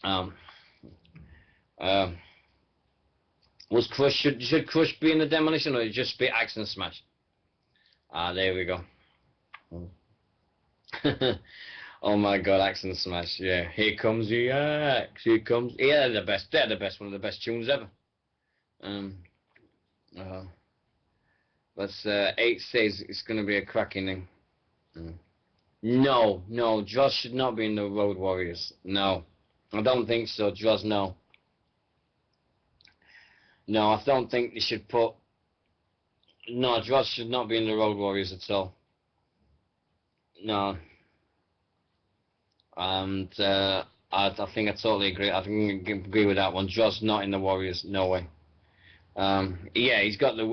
Um, um, was Crush should Crush be in the demolition or just be Axe and Smash? Ah, there we go. Oh my God, Axe and Smash. Yeah, here comes the axe. Here comes. Yeah, they're the best. They're the best. One of the best tunes ever. Um. Uh, but 8 says it's going to be a cracking thing. No, no, Droz should not be in the Road Warriors. No, I don't think so. Droz, no. No, I don't think they should put. No, Droz should not be in the Road Warriors at all. No. And I think I totally agree. I think I agree with that one. Droz not in the Warriors. No way. Yeah, he's got the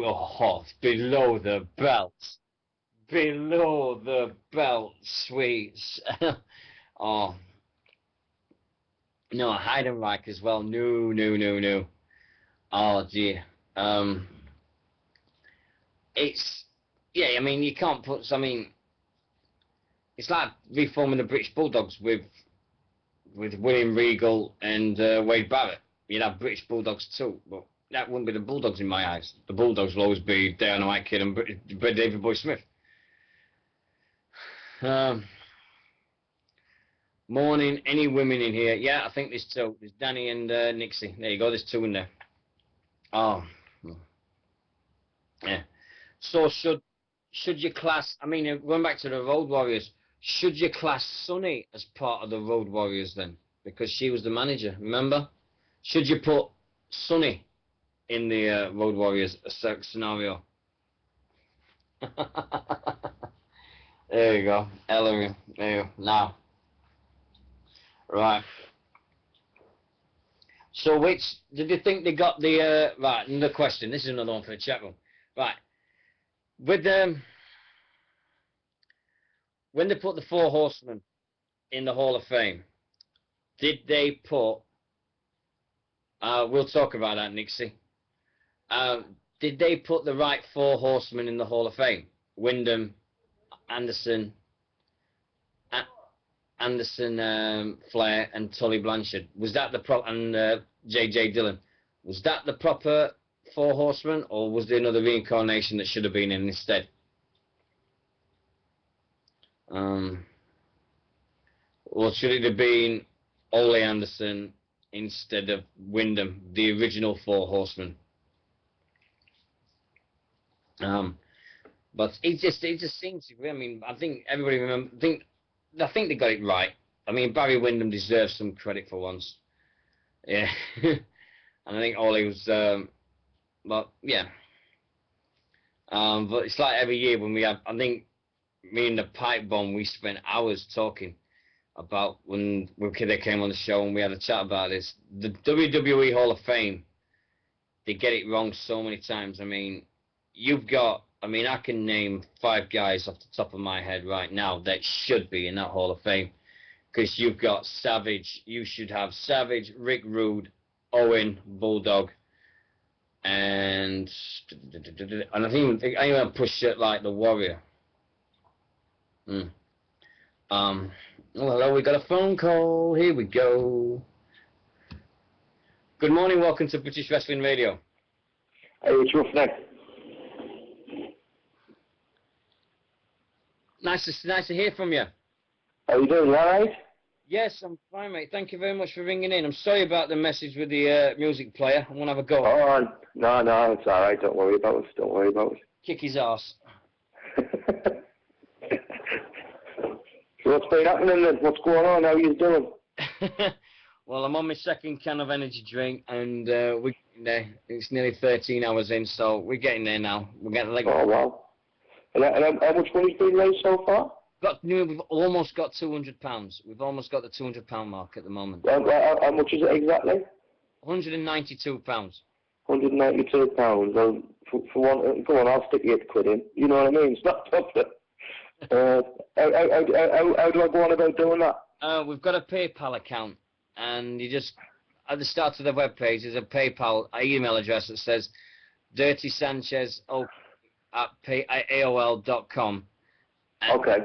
below the belt. Below the belt, sweets. Oh. No, Heidenreich as well. No, no, no, no. Oh dear. It's yeah. I mean, you can't put. I mean, it's like reforming the British Bulldogs with William Regal and Wade Barrett. You'd have British Bulldogs too, but that wouldn't be the Bulldogs in my eyes. The Bulldogs will always be Dynamite Kid and David Boy Smith. Morning, any women in here? Yeah, I think there's two. There's Danny and Nixie. There you go. There's two in there. Oh, yeah. So should you class? I mean, going back to the Road Warriors, should you class Sunny as part of the Road Warriors then? Because she was the manager. Remember? Should you put Sunny in the Road Warriors scenario? There you go, Ellery. There you go. Now. Right. So which did you think they got the right? Another question. This is another one for the chat room. Right. With when they put the Four Horsemen in the Hall of Fame, did they put? We'll talk about that, Nixie. Did they put the right Four Horsemen in the Hall of Fame? Wyndham, Anderson, Flair, and Tully Blanchard. Was that the and J.J. Dillon? Was that the proper Four Horsemen, or was there another reincarnation that should have been in instead? Or should it have been Ole Anderson instead of Wyndham, the original Four Horsemen? But it just seems to be. I mean, I think everybody I think they got it right. I mean, Barry Windham deserves some credit for once. Yeah, and I think Ole was. But yeah. But it's like every year when we have. I think me and the Pipe Bomb, we spent hours talking about when they came on the show and we had a chat about this. The WWE Hall of Fame, they get it wrong so many times. I mean, you've got. I mean, I can name 5 guys off the top of my head right now that should be in that Hall of Fame. Because you've got Savage. You should have Savage, Rick Rude, Owen, Bulldog, and I think anyone push it like the Warrior. Oh, hello, we got a phone call. Here we go. Good morning. Welcome to British Wrestling Radio. Hey, it's Roughneck. Nice to hear from you. How you doing? You all right? Yes, I'm fine, mate. Thank you very much for ringing in. I'm sorry about the message with the music player. I want to have a go. Oh, no, it's all right. Don't worry about it. Don't worry about it. Kick his ass. So what's been happening then? What's going on? How are you doing? Well, I'm on my second can of energy drink, and we're getting there. It's nearly 13 hours in, so we're getting there now. We're getting like. Oh, wow. And how much money's been raised so far? We've almost got £200. We've almost got the £200 mark at the moment. How much is it exactly? £192. £192. Well, for one, go on, I'll stick you £8 in. You know what I mean? It's not tough. How do I go on about doing that? We've got a PayPal account, and you just at the start of the web page there's a PayPal email address that says dirtysanchez at AOL.com. Okay.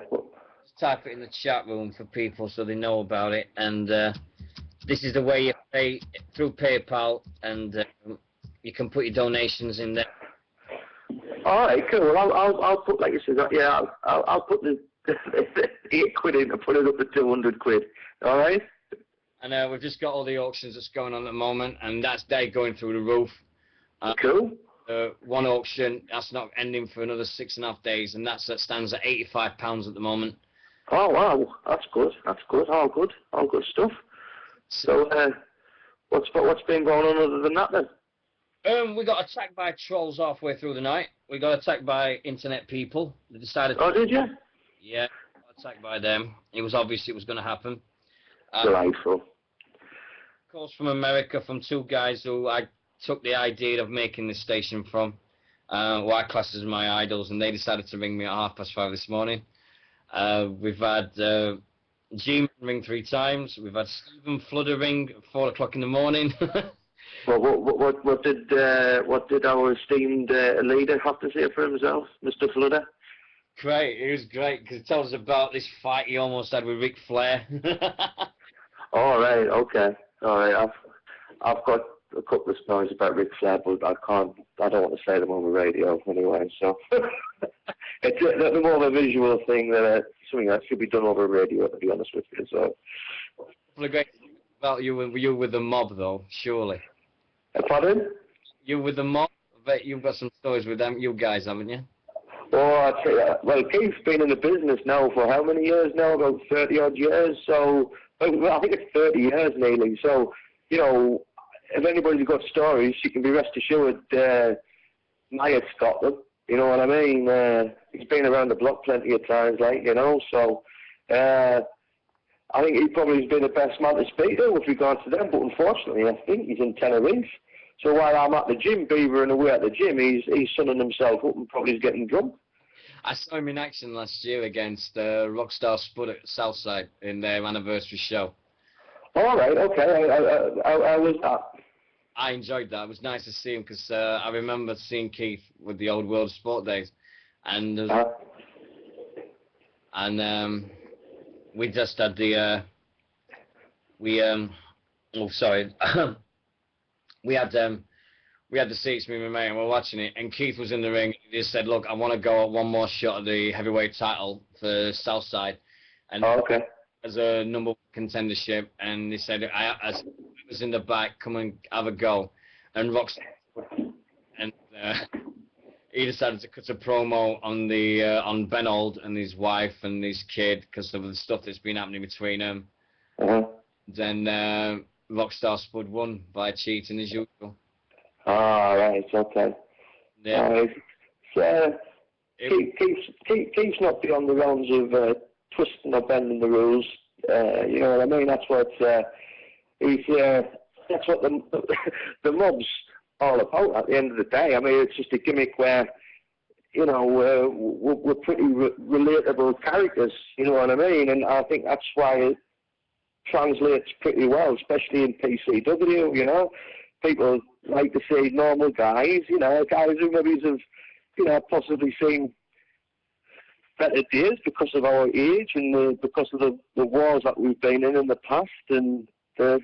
Type it in the chat room for people so they know about it, and this is the way you pay through PayPal, and you can put your donations in there. All right, cool. I'll put, like you said, yeah, I'll put the £8 in and put it up at £200. All right. And we've just got all the auctions that's going on at the moment, and they're going through the roof. Cool. One auction that's not ending for another 6.5 days, and that stands at £85 at the moment. Oh wow, that's good. That's good. All good. All good stuff. So, what's been going on other than that then? We got attacked by trolls halfway through the night. We got attacked by internet people. They decided. Oh, did you? Yeah, got attacked by them. It was obvious it was going to happen. Delightful. Calls from America from two guys who I took the idea of making this station from, who I class as my idols, and they decided to ring me at 5:30 this morning. We've had G-Man ring 3 times. We've had Stephen Fludder ring at 4 o'clock in the morning. Well, what did our esteemed leader have to say for himself, Mr. Fludder? Great, it was great because it tells us about this fight he almost had with Ric Flair. All right, okay, all right. I've got a couple of stories about Ric Flair, but I don't want to say them on the radio anyway. So it's a more of a visual thing than something that should be done over radio, to be honest with you. So. Well, great about you with the mob though, surely. Pardon? You with the mob? I bet you've got some stories with them, you guys, haven't you? Oh, I tell you, well, Keith's been in the business now for how many years now? About 30 odd years. So, well, I think it's 30 years nearly. So, you know, if anybody's got stories, you can be rest assured Myatt's got them. You know what I mean? He's been around the block plenty of times, like, you know. So, I think he probably has been the best man to speak to with regard to them. But unfortunately, I think he's in Tenerife. So while I'm at the gym, Beaver and away at the gym, he's sunning himself up and probably is getting drunk. I saw him in action last year against Rockstar Spud at Southside in their anniversary show. All right, okay. How was that? I enjoyed that. It was nice to see him because I remember seeing Keith with the old World of Sport days, and we just had the we had the seats, me and my mate, and we were watching it, and Keith was in the ring. He just said, look, I want to go at one more shot at the heavyweight title for Southside, and okay. As a number 1 contendership, and he said, I was in the back, come and have a go, and Rockstar, and he decided to cut a promo on on Ben Old and his wife and his kid because of the stuff that's been happening between them. Then Rockstar Spud won by cheating as usual. Ah, right, okay. Yeah. Keith's not beyond the realms of twisting or bending the rules. You know what I mean? That's what that's what the mob's all about at the end of the day. I mean, it's just a gimmick where, you know, we're pretty relatable characters. You know what I mean? And I think that's why it translates pretty well, especially in PCW. You know, people like to see normal guys. You know, guys who maybe have, you know, possibly seen better days because of our age and because of the wars that we've been in the past, and the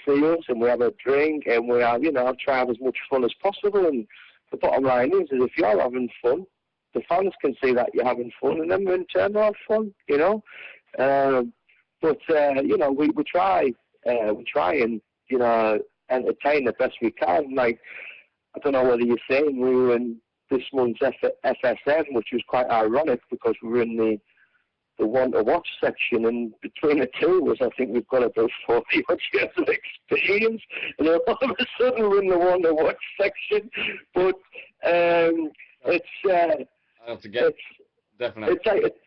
fields, and we have a drink and we have, you know, try to have as much fun as possible. And the bottom line is if you're having fun, the fans can see that you're having fun, and then in turn they'll have fun, you know. But you know, we try and, you know, entertain the best we can. Like, I don't know whether you're saying we were in this month's FSN, which was quite ironic because we were in the one to watch section, and between the two of us, I think we've got about 40 odd years of experience, and all of a sudden we're in the one to watch section. But it's definitely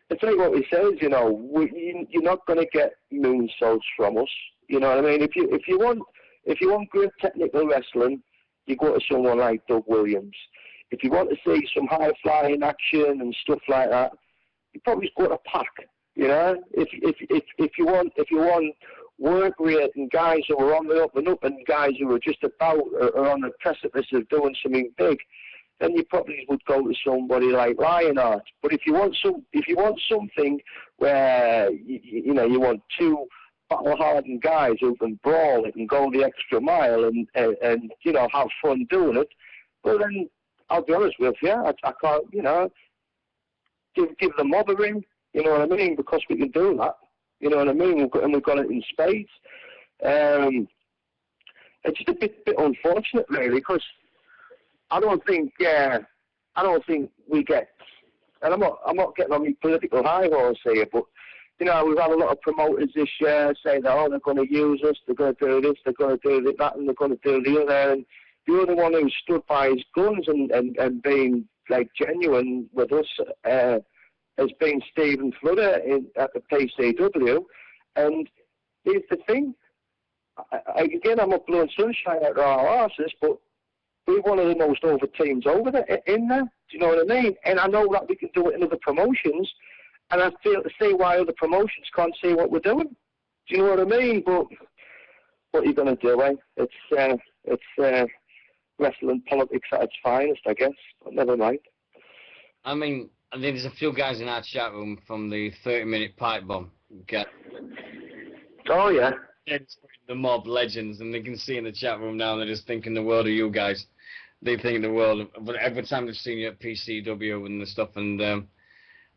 it's like what he says, you know, you're not going to get moonsaults from us. You know what I mean? If you want great technical wrestling, you go to someone like Doug Williams. If you want to see some high-flying action and stuff like that, you probably go to Pac. You know, if you want work rate and guys who are on the up and up and guys who are just about or on the precipice of doing something big, then you probably would go to somebody like Lionheart. But if you want something where you want two battle-hardened guys who can brawl, who can go the extra mile and you know, have fun doing it. Well, then, I'll be honest with you, I can't, you know, give the mob a ring, you know what I mean, because we can do that, you know what I mean, we've got it in spades. It's just a bit unfortunate, really, because I don't think we get, and I'm not getting on my political high horse here, but you know, we've had a lot of promoters this year say that, oh, they're going to use us, they're going to do this, they're going to do that, and they're going to do the other. And the other one who stood by his guns and being like genuine with us has been Stephen Fludder at the PCW. And here's the thing, again, I'm not blowing sunshine out of our arses, but we're one of the most over teams over there in there. Do you know what I mean? And I know that we can do it in other promotions. And I feel to see why other promotions can't see what we're doing. Do you know what I mean? But what are you going to do, eh? It's wrestling politics at its finest, I guess. But never mind. I mean, I think there's a few guys in our chat room from the 30-minute pipe bomb. Okay. Oh, yeah. The mob legends, and they can see in the chat room now, they're just thinking the world of you guys. They think the world of, but every time they've seen you at PCW and the stuff,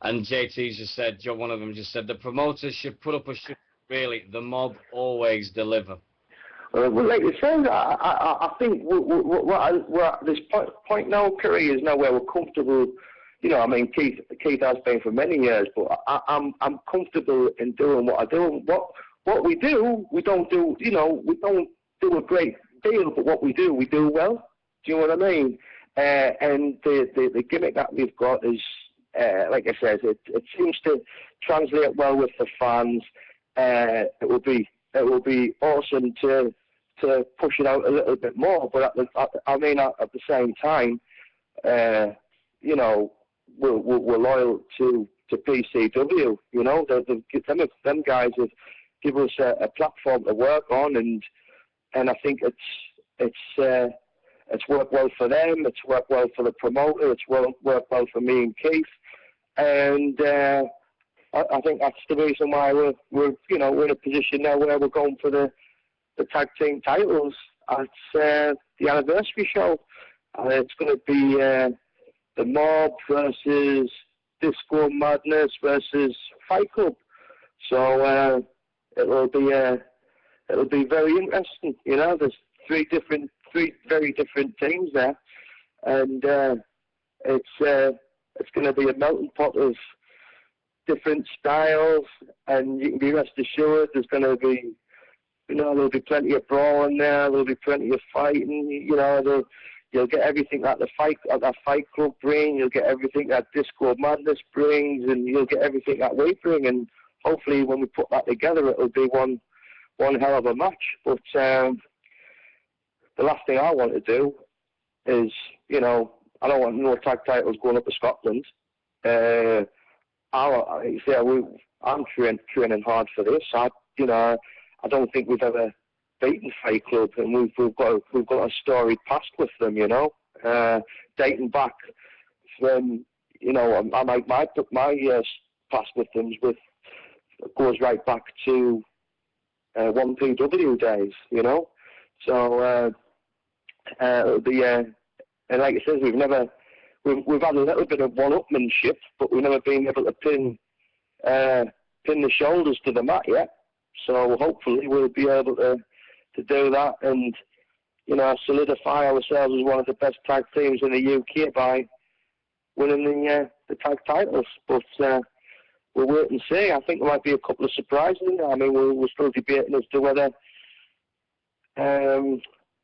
and JT just said, one of them just said, the promoters should put up a show. Really, the mob always deliver. Well, like you said, I think we're at this point now, Kerry, is now where we're comfortable. You know, I mean, Keith has been for many years, but I'm comfortable in doing what I do. What we do, we don't do. You know, we don't do a great deal, but what we do well. Do you know what I mean? And the gimmick that we've got is. Like I said, it seems to translate well with the fans. It will be awesome to push it out a little bit more. But at the same time, you know, we're loyal to PCW. You know, them guys have give us a platform to work on, and I think it's worked well for them. It's worked well for the promoter. It's worked well for me and Keith. And I think that's the reason why we're in a position now where we're going for the tag team titles at the anniversary show. It's going to be the Mob versus Disco Madness versus Fight Club. So it'll be very interesting. You know, there's three very different teams there, and it's going to be a melting pot of different styles, and you can be rest assured there's going to be, you know, there'll be plenty of brawling there, there'll be plenty of fighting, you know, you'll get everything that that Fight Club bring, you'll get everything that Disco Madness brings, and you'll get everything that we bring, and hopefully when we put that together it'll be one hell of a match. But the last thing I want to do is, you know, I don't want no tag titles going up to Scotland. I'm training hard for this. I don't think we've ever beaten Fight Club, and we've got a storied past with them. You know, dating back from, you know, my past with them goes right back to 1PW days. You know, so it'll be. And like I said, we've had a little bit of one-upmanship, but we've never been able to pin the shoulders to the mat yet. So hopefully we'll be able to do that and, you know, solidify ourselves as one of the best tag teams in the UK by winning the tag titles. But we'll wait and see. I think there might be a couple of surprises in there. I mean, we're still debating as to whether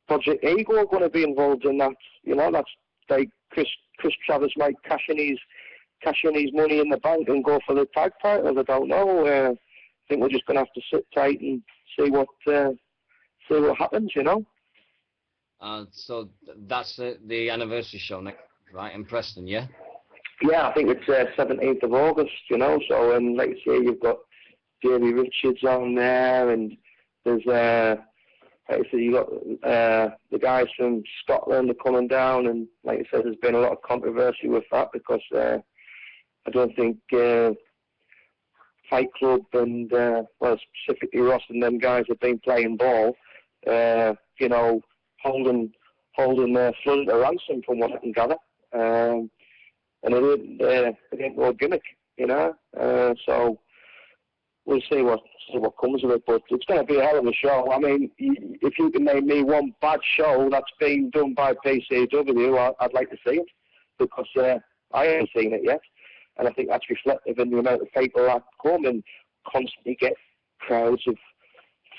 Project Ego are going to be involved in that. You know, that's like Chris Travis might cash in his money in the bank and go for the tag titles. I don't know. I think we're just going to have to sit tight and see what happens. You know. So that's the anniversary show next, right, in Preston, yeah? Yeah, I think it's 17th of August. You know, so and like I say, you've got Davey Richards on there, and there's like I said, you got the guys from Scotland are coming down, and like I said, there's been a lot of controversy with that because I don't think Fight Club and, well, specifically Ross and them guys have been playing ball, you know, holding Flood to ransom from what I can gather. And it ain't no gimmick, you know. So we'll see what comes of it, but it's going to be a hell of a show. I mean, if you can name me one bad show that's been done by PCW, I'd like to see it, because I haven't seen it yet, and I think that's reflective in the amount of people that come and constantly get crowds of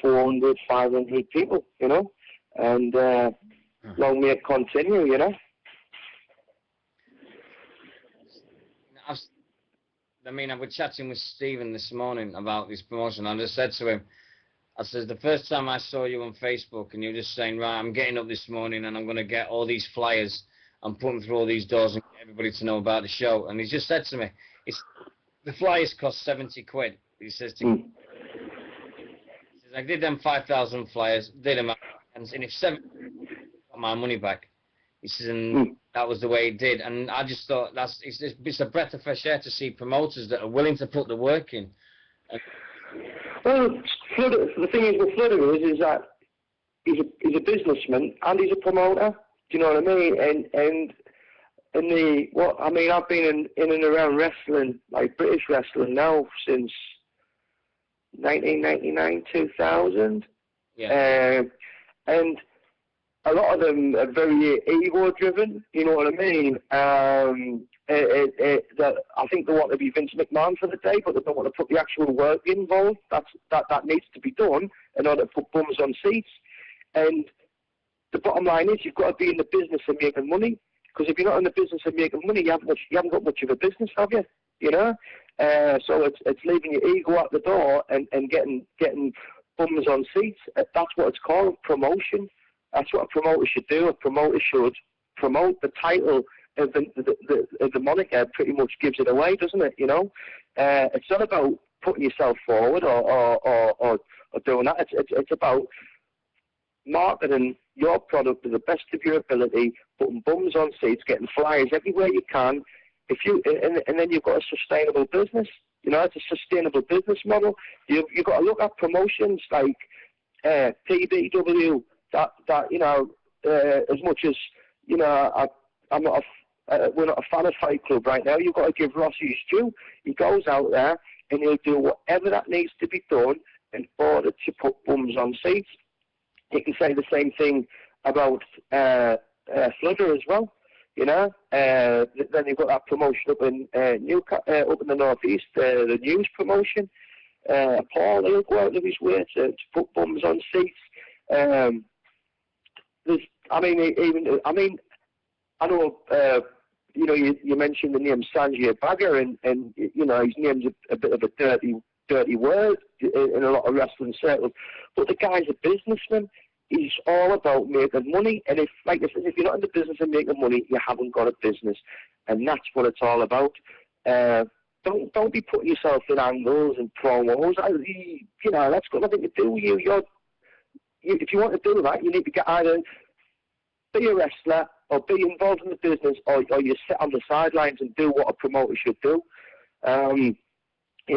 400, 500 people, you know, and long may it continue, you know. I mean, I was chatting with Stephen this morning about this promotion. I just said to him, I said, the first time I saw you on Facebook and you were just saying, right, I'm getting up this morning and I'm going to get all these flyers and put them through all these doors and get everybody to know about the show. And he just said to me, the flyers cost 70 quid. He says to me, he says, I did them 5,000 flyers, did them, and if 7 got my money back. He says, and that was the way it did. And I just thought it's a breath of fresh air to see promoters that are willing to put the work in. Well, the thing is with Flutter is that he's a businessman and he's a promoter. Do you know what I mean? And I've been in and around wrestling, like British wrestling now, since 1999, 2000. Yeah. And a lot of them are very ego-driven, you know what I mean? That I think they want to be Vince McMahon for the day, but they don't want to put the actual work involved. That needs to be done in order to put bums on seats. And the bottom line is, you've got to be in the business of making money. Because if you're not in the business of making money, you haven't got much of a business, have you? You know. So it's leaving your ego at the door and getting bums on seats. That's what it's called, promotion. That's what a promoter should do. A promoter should promote the title of the moniker. Pretty much gives it away, doesn't it? You know, it's not about putting yourself forward or doing that. It's about marketing your product to the best of your ability, putting bums on seats, getting flyers everywhere you can. And then you've got a sustainable business. You know, it's a sustainable business model. You've got to look at promotions like PBW. That you know, as much as you know, we're not a fan of Fight Club right now. You've got to give Ross his due. He goes out there and he'll do whatever that needs to be done in order to put bums on seats. You can say the same thing about Flutter as well. You know, then you've got that promotion up in up in the northeast, the news promotion. Paul, he'll go out of his way to put bums on seats. I know, you know, you mentioned the name Sanjay Bagger, and you know, his name's a bit of a dirty word in a lot of wrestling circles, but the guy's a businessman. He's all about making money, and if you're not in the business of making money, you haven't got a business, and that's what it's all about. Don't be putting yourself in angles and promos. You know, that's got nothing to do with you. If you want to do that, you need to get either be a wrestler or be involved in the business, or you sit on the sidelines and do what a promoter should do. You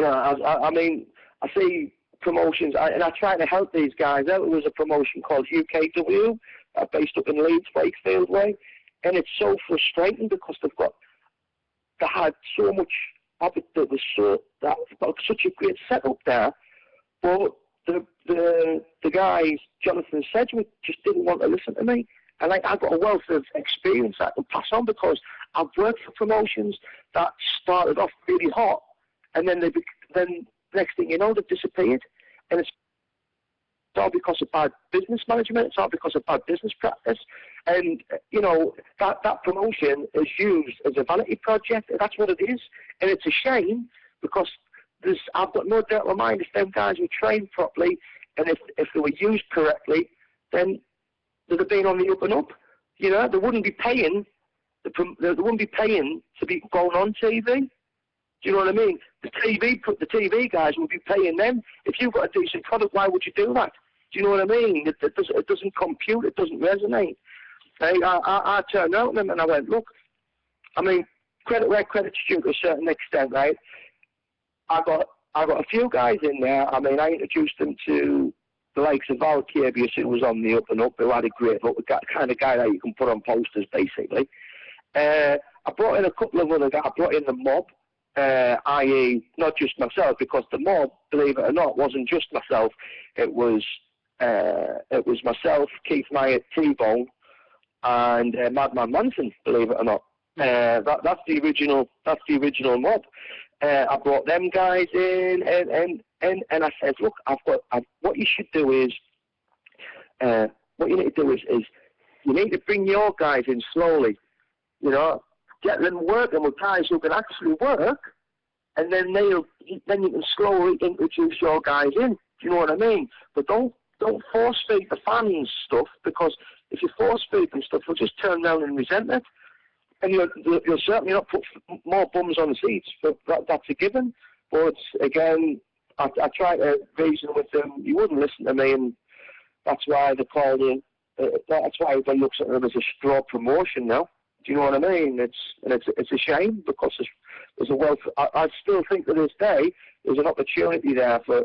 know, I mean, I see promotions, and I try to help these guys out. There was a promotion called UKW, based up in Leeds, Wakefield way, and it's so frustrating because they had so much of it that was such a great setup there, but the guys, Jonathan Sedgwick, just didn't want to listen to me. And I got a wealth of experience I can pass on, because I've worked for promotions that started off really hot, and then then next thing you know, they've disappeared. And it's all because of bad business management. It's all because of bad business practice. And, you know, that promotion is used as a vanity project. That's what it is. And it's a shame, because I've got no doubt in my mind, if them guys were trained properly, and if they were used correctly, then they'd have been on the up and up. You know, they wouldn't be paying. They wouldn't be paying to be going on TV. Do you know what I mean? The TV guys would be paying them. If you've got a decent product, why would you do that? Do you know what I mean? It doesn't compute. It doesn't resonate. I turned out to them and I went, look, I mean, credit where credit's due to a certain extent, right? I got I got a few guys in there. I mean, I introduced them to the likes of Val Cabius, who was on the up and up, who had a great look, the kind of guy that you can put on posters, basically. I brought in a couple of other guys. I brought in the Mob, i.e., not just myself, because the Mob, believe it or not, wasn't just myself. It was myself, Keith Myatt, T-Bone, and Madman Manson, believe it or not. That's the original Mob. I brought them guys in, and I said, look, what you should do is, what you need to do is you need to bring your guys in slowly, you know, get them working with guys who can actually work, and then you can slowly introduce your guys in. Do you know what I mean? But don't force feed the fans stuff, because if you force feed them stuff, they'll just turn around and resent it. And you'll certainly not put more bums on the seats. But that's a given. But again, I try to reason with them. You wouldn't listen to me, and that's why they call you. That's why everybody looks at them as a straw promotion now. Do you know what I mean? It's a shame, because there's a wealth. I still think to this day there's an opportunity there for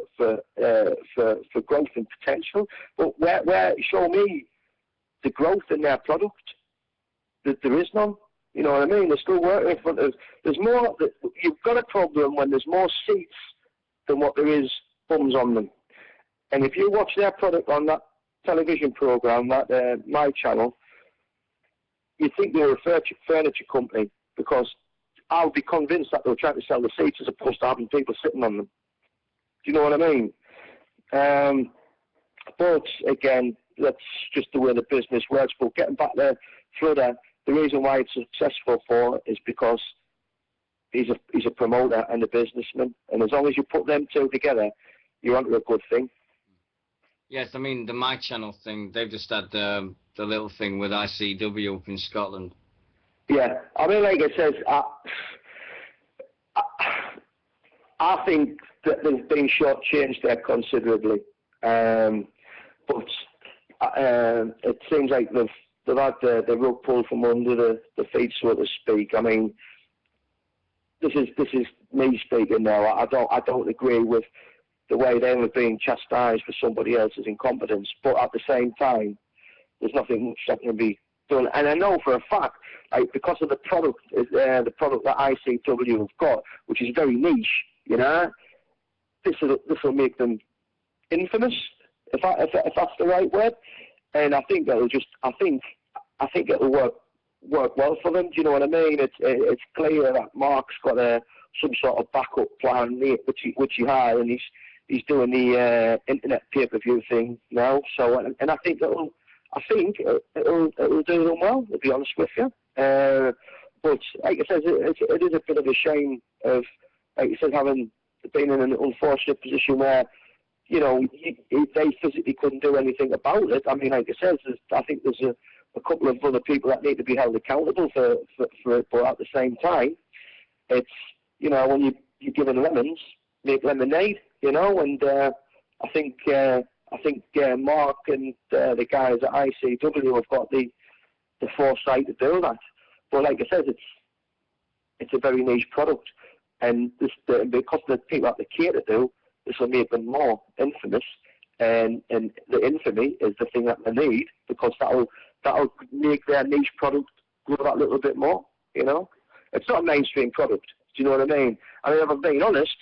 growth and potential. But where show me the growth in their product, that there is none. You know what I mean? They're still working in front of. There's more. You've got a problem when there's more seats than what there is bums on them. And if you watch their product on that television program, that My Channel, you think they're a furniture company, because I'll be convinced that they're trying to sell the seats as opposed to having people sitting on them. Do you know what I mean? But again, that's just the way the business works. But getting back there, Fludder, the reason why it's successful for is because he's a promoter and a businessman, and as long as you put them two together, you're onto a good thing. Yes, I mean the My Channel thing. They've just had the little thing with ICW up in Scotland. Yeah, I mean, like I said, I think that they've been shortchanged there considerably, but it seems like they've had the rug pulled from under the feet, so to speak. I mean, this is me speaking now. I don't agree with the way they were being chastised for somebody else's incompetence, but at the same time, there's nothing much that can be done. And I know for a fact, like, because of the product that ICW have got, which is very niche, you know, this will make them infamous, if that's the right word. And I think that'll I think it'll work well for them. Do you know what I mean? It's clear that Mark's got some sort of backup plan, which he had, and he's doing the internet pay-per-view thing now. So, and I think it'll do them well, to be honest with you. But like I said, it is a bit of a shame of, like you said, having been in an unfortunate position where, you know, they physically couldn't do anything about it. I mean, like I said, I think there's a couple of other people that need to be held accountable for it, but at the same time, it's, you know, when you're given lemons, make lemonade, you know, and I think Mark and the guys at ICW have got the foresight to do that. But like I said, it's a very niche product, and because the people that they cater to, this will make them more infamous, and the infamy is the thing that they need, because that'll make their niche product grow that little bit more. You know, it's not a mainstream product. Do you know what I mean? I mean, if I'm being honest,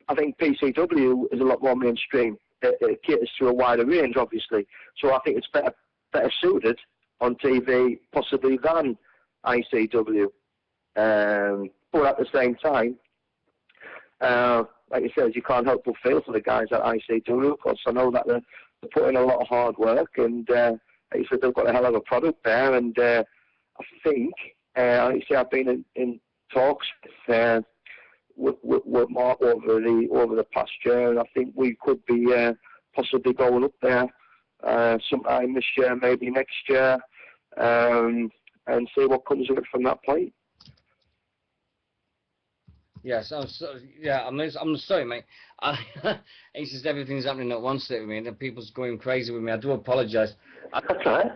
I think PCW is a lot more mainstream. It caters to a wider range, obviously. So I think it's better suited on TV, possibly, than ICW. But at the same time, like you said, you can't help but feel for the guys at ICW, because I know that they're putting a lot of hard work, and like you said, they've got a hell of a product there. And I think, like you say, I've been in talks with Mark over the past year, and I think we could be possibly going up there sometime this year, maybe next year, and see what comes of it from that point. Yes, I'm sorry, mate. It's just everything's happening at once with me, and people's going crazy with me. I do apologise. That's all right.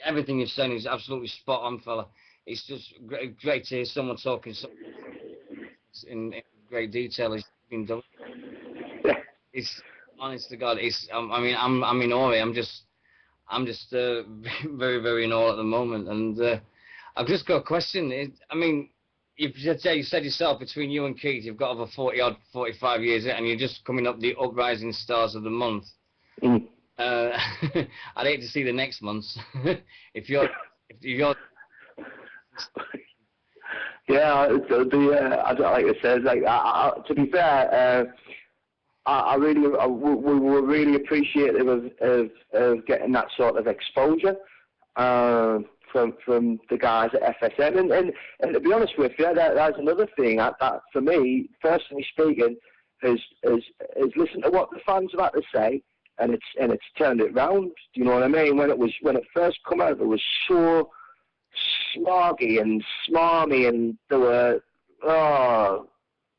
Everything you're saying is absolutely spot on, fella. It's just great to hear someone talking in great detail as you've been done. Yeah. It's honest to God. It's I mean I'm in awe. I'm just very very in awe at the moment. And I've just got a question. I mean, you said yourself, between you and Keith, you've got over 45 years, and you're just coming up the uprising stars of the month. Mm. I'd hate to see the next months. if you're Yeah, like I said, to be fair, we were really appreciative of getting that sort of exposure from the guys at FSN, and to be honest with you, that's another thing that for me, personally speaking, is listen to what the fans have had to say, and it's turned it round. Do you know what I mean? When it first come out, it was so sloggy and smarmy, and there were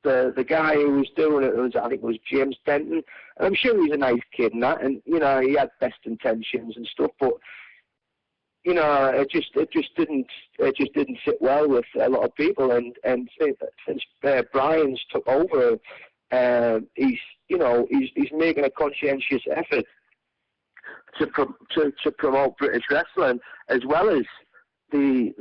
the guy who was doing it I think it was James Denton, and I'm sure he's a nice kid and that, and you know, he had best intentions and stuff, but you know, it just didn't sit well with a lot of people, and since Brian's took over, he's making a conscientious effort to promote British wrestling, as well as the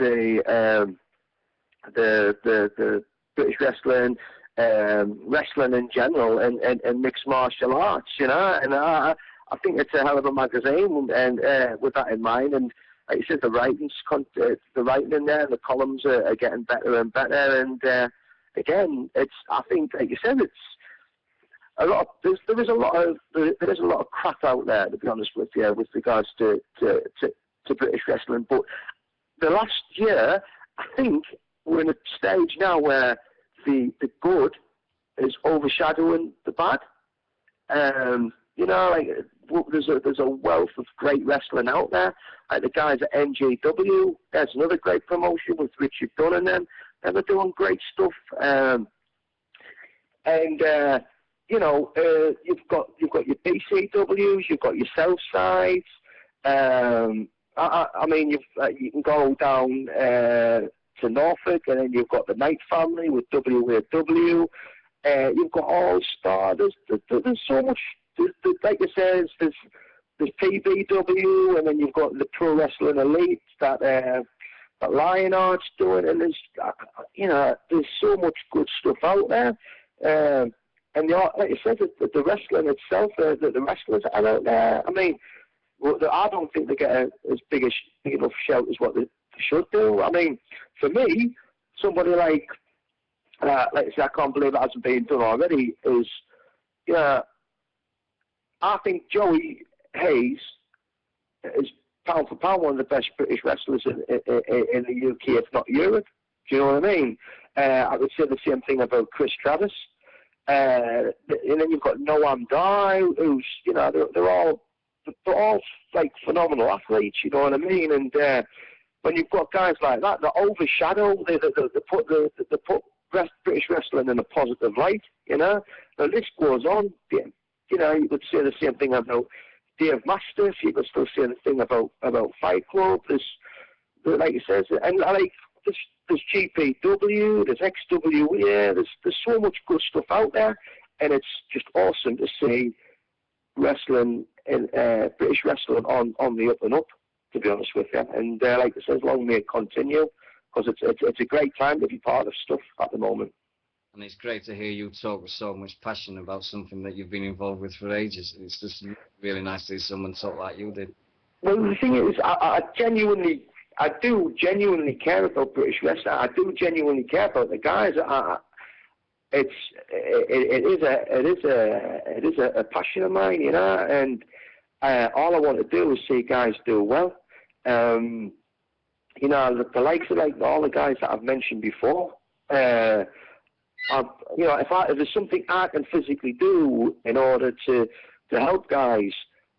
British wrestling, wrestling in general, and mixed martial arts, you know. And I think it's a hell of a magazine, and with that in mind, and like you said, the writing in there, the columns are getting better and better, and again, I think, like you said, it's a lot. There is a lot of crap out there, to be honest with you, with regards to British wrestling. But the last year, I think we're in a stage now where the good is overshadowing the bad. You know, like there's a wealth of great wrestling out there. Like the guys at NJW, there's another great promotion with Richard Dunn and them. They're doing great stuff. You know, you've got your BCWs, you've got your Southsides. I mean, you can go down to Norfolk, and then you've got the Knight family with WAW. You've got All Star. There's so much. Like I said, there's PBW, and then you've got the Pro Wrestling Elite that Lionheart's doing, and there's so much good stuff out there. And like you said, the wrestling itself, the wrestlers are out there. I mean, I don't think they get as big enough shout as what they should do. I mean, for me, somebody like I say, I can't believe it hasn't been done already, is, I think Joey Hayes is pound for pound one of the best British wrestlers in the UK, if not Europe. Do you know what I mean? I would say the same thing about Chris Travis. And then you've got Noam Dar, who's, they're all like phenomenal athletes, you know what I mean? And when you've got guys like that, they overshadow, they put British wrestling in a positive light, you know. The list goes on. You could say the same thing about Dave Mastiff. You could still say the thing about Fight Club. There's, like you said, and like there's GPW, there's XWA. There's so much good stuff out there, and it's just awesome to see wrestling and British wrestling on the up and up, to be honest with you. And like I said, long may it continue, because it's a great time to be part of stuff at the moment. And it's great to hear you talk with so much passion about something that you've been involved with for ages. It's just really nice to hear someone talk like you did. Well, the thing is, I do genuinely care about British wrestling. I do genuinely care about the guys. It is a passion of mine, you know, and all I want to do is see guys do well. You know, the likes of like all the guys that I've mentioned before. If there's something I can physically do in order to help guys,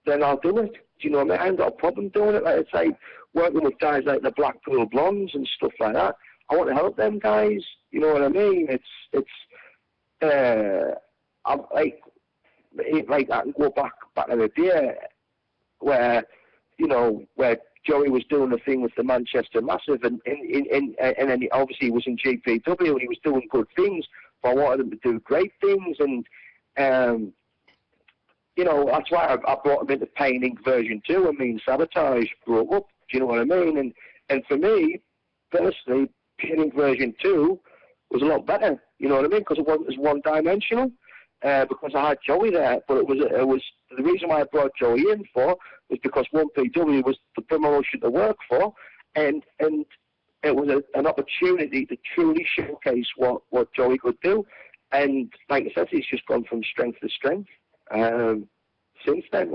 then I'll do it. Do you know what I mean? I ain't got a problem doing it. Like, it's like working with guys like the Blackpool Blondes and stuff like that. I want to help them guys. You know what I mean? I'm like I can go back in the day where Joey was doing the thing with the Manchester Massive, and then obviously he was in GPW and he was doing good things. I wanted him to do great things, and that's why I brought him into Pain Inc. version 2, and me and Sabotage broke up. Do you know what I mean? And for me, personally, Pain Inc. version 2 was a lot better. You know what I mean? Because it wasn't as one-dimensional. Because I had Joey there, but it was the reason why I brought Joey in for was because 1PW was the promotion to work for, and it was an opportunity to truly showcase what Joey could do. And like I said, he's just gone from strength to strength since then.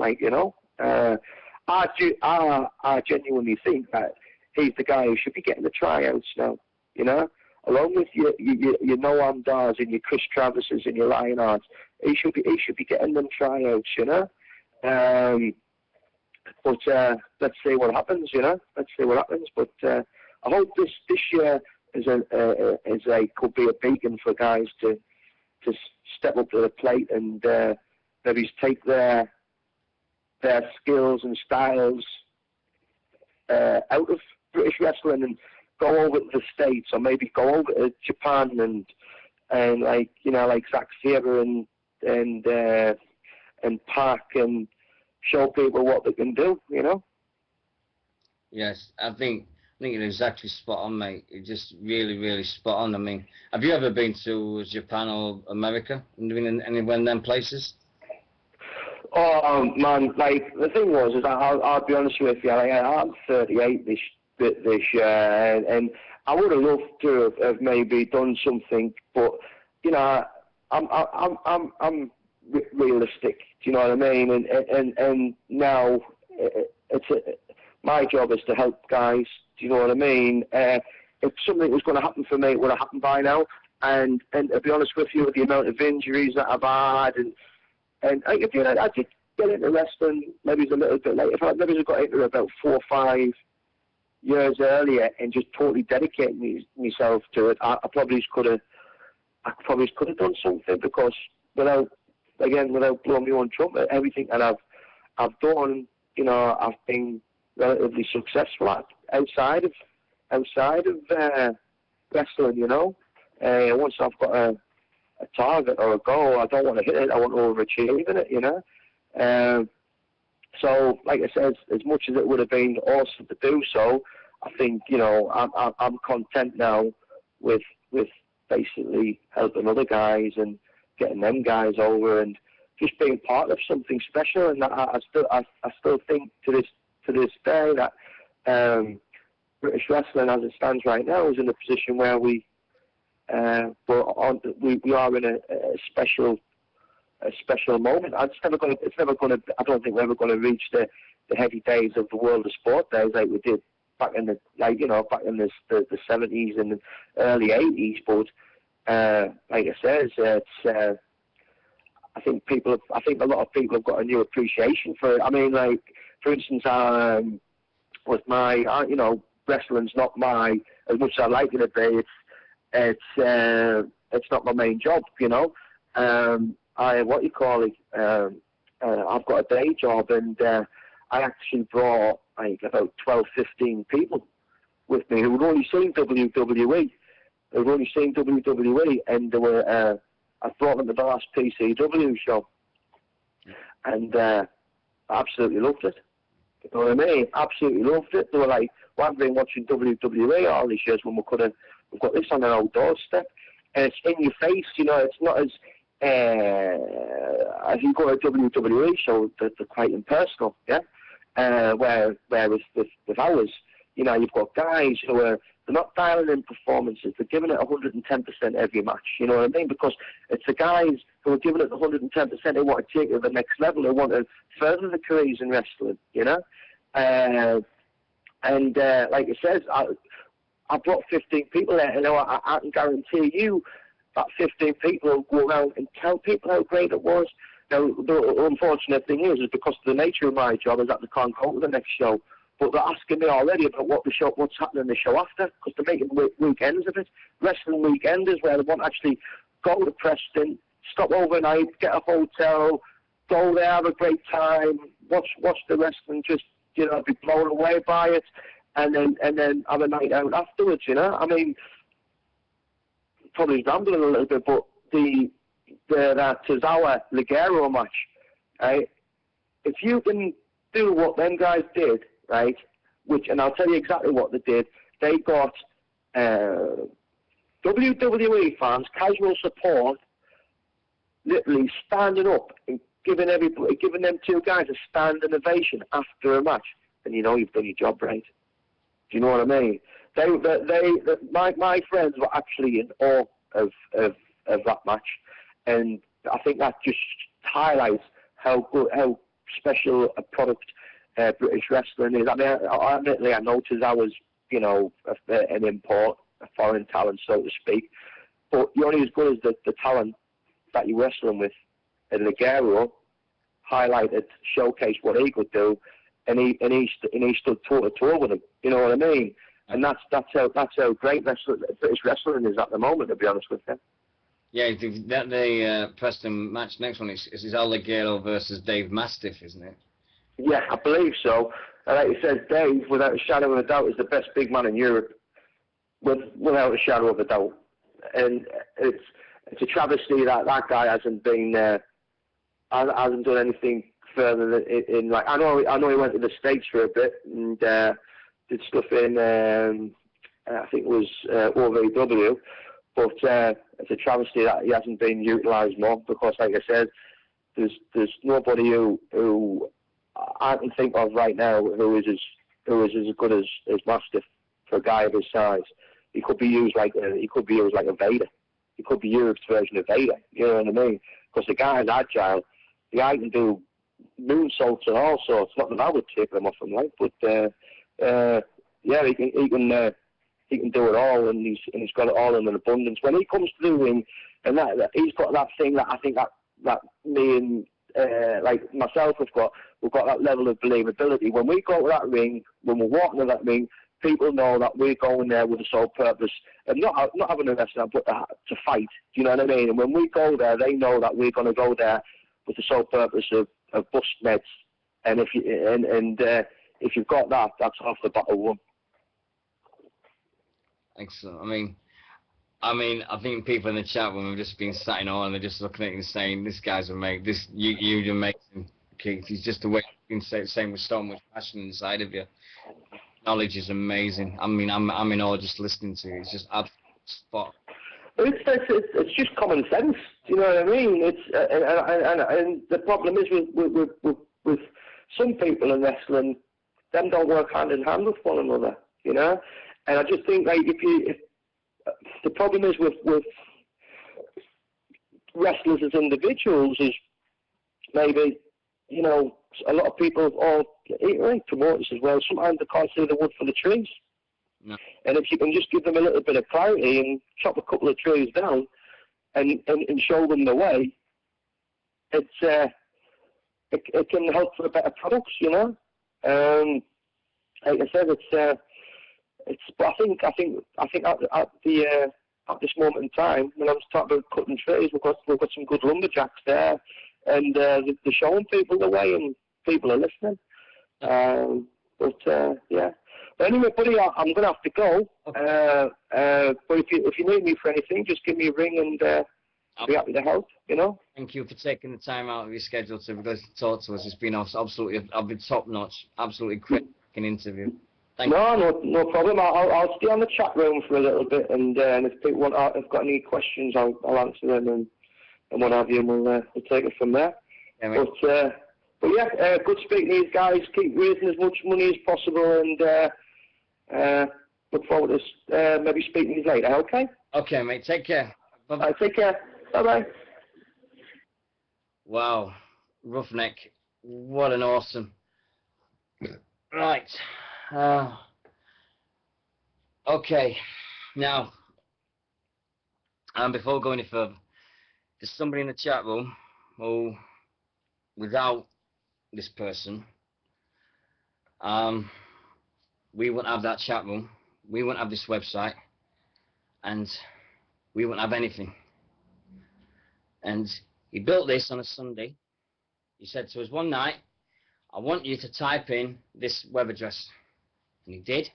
I genuinely think that he's the guy who should be getting the tryouts now. Along with your Noam Dars and your Chris Travises and your Lionhearts, he should be getting them tryouts. But let's see what happens. Let's see what happens. But I hope this year could be a beacon for guys to step up to the plate and maybe take their skills and styles out of British wrestling and go over to the States, or maybe go over to Japan and like Zack Sabre and Pac, and show people what they can do. Yes, I think you're exactly spot on, mate. You're just really, really spot on. I mean, have you ever been to Japan or America? Been in any one of them places? Oh man, the thing is I'll be honest with you. I'm 38 this year, and I would have loved to have maybe done something, but I'm realistic. Do you know what I mean? And now my job is to help guys. Do you know what I mean? If something was going to happen for me, it would have happened by now. And to be honest with you, with the amount of injuries that I've had, and I did get into wrestling maybe a little bit later. If I maybe got into it about 4 or 5 years earlier and just totally dedicated myself to it, I probably could have done something, because without blowing my own trumpet, everything that I've done, I've been relatively successful at outside of wrestling. Once I've got a target or a goal, I don't want to hit it. I want to overachieve in it. So, like I said, as much as it would have been awesome to do so, I think I'm content now with basically helping other guys and getting them guys over and just being part of something special. And I still think to this day that British wrestling, as it stands right now, is in a position where we are in a special moment. It's never going to. I don't think we're ever going to reach the heavy days of the World of Sport days like we did back in the 70s and the early 80s. But like I said, it's I think a lot of people have got a new appreciation for it. I mean, like for instance, with my wrestling's not as much as I like it to be. It's not my main job. I've got a day job, and I actually brought about 12, 15 people with me who had only seen WWE. And they were, I brought them to the last PCW show, and I absolutely loved it. You know what I mean? Absolutely loved it. They were like, "Well, I've been watching WWE all these years when we've got this on our doorstep, and it's in your face." It's not as you go to a WWE show, they're quite impersonal, yeah. Whereas with ours, you've got guys who they're not dialing in performances, they're giving it 110% every match. You know what I mean? Because it's the guys who are giving it 110%. They want to take it to the next level. They want to further their careers in wrestling. And like I said, I brought 15 people there. I can guarantee you that 15 people will go around and tell people how great it was. Now, the unfortunate thing is because of the nature of my job is that they can't go to the next show. But they're asking me already about what's happening in the show after, because they're making weekends of it. Wrestling weekend is where they want to actually go to Preston, stop overnight, get a hotel, go there, have a great time, watch the wrestling, just be blown away by it, and then have a night out afterwards. I mean, probably rambling a little bit, but that Tozawa Ligero match, right? If you can do what them guys did, right? And I'll tell you exactly what they did. They got WWE fans, casual support, literally standing up and giving them two guys a standing ovation after a match, and you know you've done your job right. Do you know what I mean? My friends were actually in awe of that match, and I think that just highlights how special a product British wrestling is. I mean, admittedly, I know Tozawa's, you know, an import, a foreign talent, so to speak, but you're only as good as the talent that you're wrestling with. And Ligero highlighted, showcased what he could do, and he stood toe to toe with him. You know what I mean? And that's how great British wrestling is at the moment, to be honest with you. Yeah, the Preston match next one is El Ligero versus Dave Mastiff, isn't it? Yeah, I believe so. And like you said, Dave, without a shadow of a doubt, is the best big man in Europe, without a shadow of a doubt. And it's a travesty that guy hasn't done anything further in like I know he went to the States for a bit and did stuff in I think it was OVW, but it's a travesty that he hasn't been utilised more, because like I said, there's nobody who I can think of right now who is as good as Mastiff for a guy of his size. He could be used like a Vader. He could be Europe's version of Vader. You know what I mean? Because the guy's agile. The guy can do moonsaults and all sorts. Not that I would take them off him, like, but yeah, he can do it all, and he's got it all in an abundance. When he comes to the ring, and that he's got that thing that I think that me and like myself we've got that level of believability. When we go to that ring, when we're walking to that ring, people know that we're going there with the sole purpose of not having a wrestling, but to fight. Do you know what I mean? And when we go there, they know that we're going to go there with the sole purpose of bust meds. And if you've got that, that's half the battle won. Excellent. I mean, I think people in the chat room have just been sat in awe, and they're just looking at you and saying, "This guy's amazing. You're amazing, Keith." He's just the way you can say with so much passion inside of you. Knowledge is amazing. I mean, I'm in awe just listening to you. It's just absolute spot. It's just common sense. Do you know what I mean? It's and the problem is with some people in wrestling, them don't work hand in hand with one another. You know, and I just think like if the problem is with wrestlers as individuals is maybe, you know, a lot of people promoters as well, sometimes they can't see the wood for the trees. No. And if you can just give them a little bit of clarity and chop a couple of trees down and show them the way, it can help for a better products, you know. Like I said, but I think at this moment in time, when I was talking about cutting trees, we've got some good lumberjacks there, and they're showing people the way, and people are listening. Yeah. But anyway, buddy, I'm going to have to go. Okay. But if you need me for anything, just give me a ring, and I'll be happy to help. You know. Thank you for taking the time out of your schedule to talk to us. It's been absolutely top notch, absolutely quick interview. No problem. I'll stay on the chat room for a little bit, and if people have got any questions, I'll answer them and what have you, and we'll take it from there. Yeah, but yeah, good speaking to these guys. Keep raising as much money as possible, and look forward to maybe speaking to you later. Okay. Okay, mate. Take care. Bye. Take care. Bye. Wow, Roughneck, what an awesome. Right. Okay, now, before we go any further, there's somebody in the chat room who, without this person, we wouldn't have that chat room, we wouldn't have this website, and we wouldn't have anything. And he built this on a Sunday. He said to us one night, "I want you to type in this web address." And he did,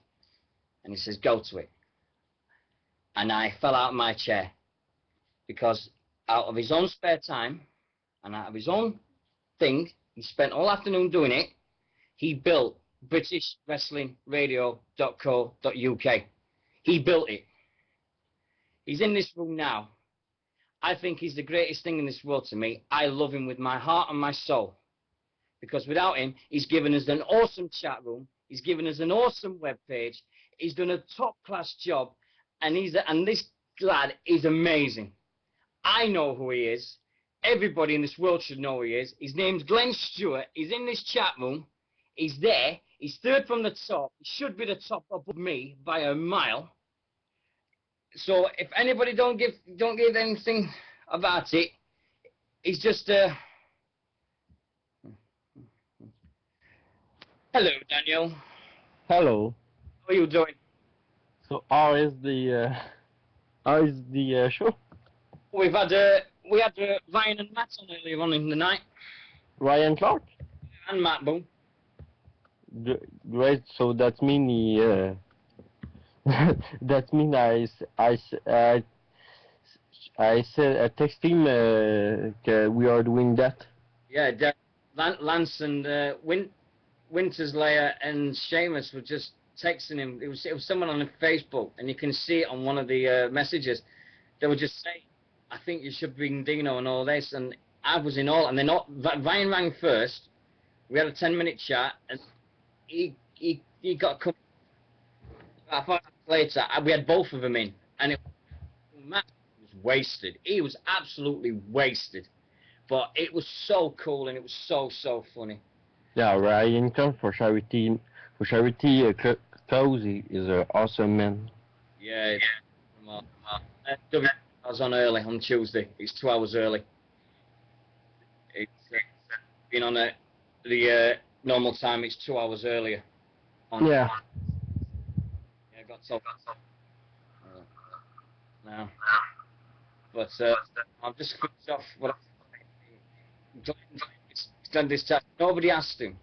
and he says, "Go to it." And I fell out of my chair, because out of his own spare time and out of his own thing, he spent all afternoon doing it. He built BritishWrestlingRadio.co.uk. He built it. He's in this room now. I think he's the greatest thing in this world to me. I love him with my heart and my soul. Because without him, he's given us an awesome chat room. He's given us an awesome webpage. He's done a top-class job. And this lad is amazing. I know who he is. Everybody in this world should know who he is. His name's Glenn Stewart. He's in this chat room. He's there. He's third from the top. He should be the top above me by a mile. So if anybody don't give anything about it, he's just Hello, Daniel. Hello. How are you doing? So how is the show? We had Ryan and Matt on earlier on in the night. Ryan Clark? And Matt Boone. Great. So that mean that mean I text him we are doing that. Yeah, Lance and Winterslayer and Sheamus were just texting him. It was someone on Facebook, and you can see it on one of the messages. They were just saying, I think you should bring Dino and all this, and I was in all, and then Ryan rang first. We had a 10-minute chat, and he got a couple. About 5 minutes later, we had both of them in, and Matt was wasted. He was absolutely wasted, but it was so cool, and it was so funny. Yeah, Ryan come for charity cause. He is an awesome man. Yeah. I was on early on Tuesday. It's 2 hours early. It's been on the normal time. It's 2 hours earlier. Yeah. Got so. No. But I'm just finished off what I've done this time. Nobody asked him.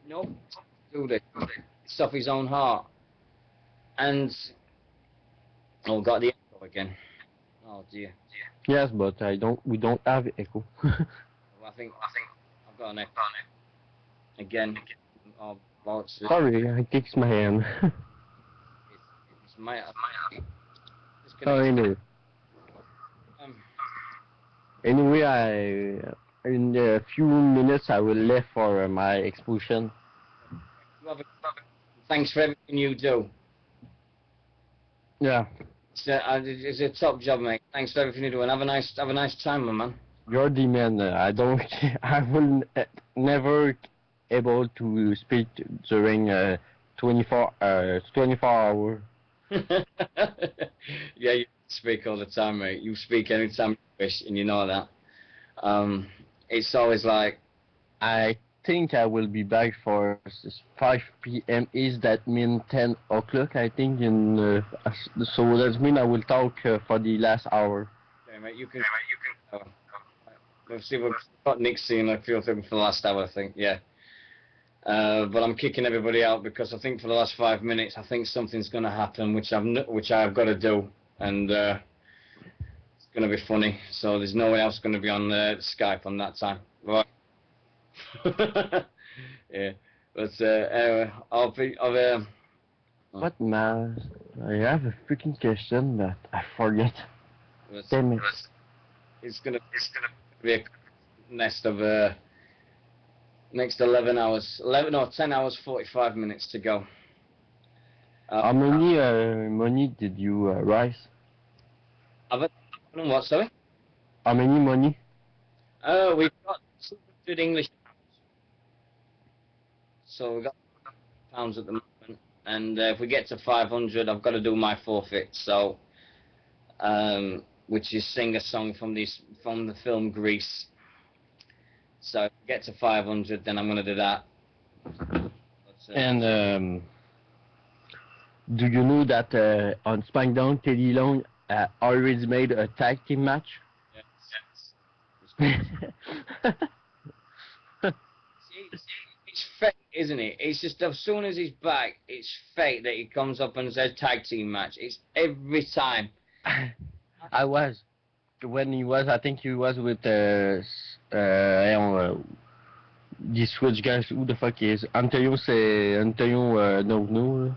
No, do this. It's off his own heart. And got the echo again. Oh dear. Yes, but we don't have echo. Well, I think I've got an echo again. Oh, sorry, I kicked my hand. It's my oh, anyway. Anyway, in a few minutes I will leave for my expulsion. Thanks for everything you do. Yeah. It's a top job, mate. Thanks for everything you do, and have a nice time, my man. You're the man. I will never able to speak during 24 hours. Yeah, you speak all the time, mate. You speak anytime you wish, and you know that. It's always like, I think I will be back for 5 p.m. Is that mean 10 o'clock? I think so that mean I will talk for the last hour. Okay, mate. You can. We'll see. We've got Nick seeing a few things for the last hour, I think. Yeah. But I'm kicking everybody out because I think for the last 5 minutes, I think something's going to happen, which I've got to do, and it's going to be funny. So there's no one else going to be on Skype on that time, right? Yeah, but anyway, What man? I have a freaking question that I forget. Damn it. It's gonna be a next 11 hours, 10 hours 45 minutes to go. How many money did you raise? What, sorry? How many money? We've got 200 English pounds. So we've got pounds at the moment, and if we get to 500, I've got to do my forfeit. So, which is sing a song from the film Grease. So if we get to 500, then I'm going to do that. And do you know that on SmackDown, Teddy Long already made a tag team match? Yes. It's fate, isn't it? It's just as soon as he's back, it's fate that he comes up and says tag team match. It's every time. I was when he was, I think he was with the Switch guys. Who the fuck is Antonio? Antonio no,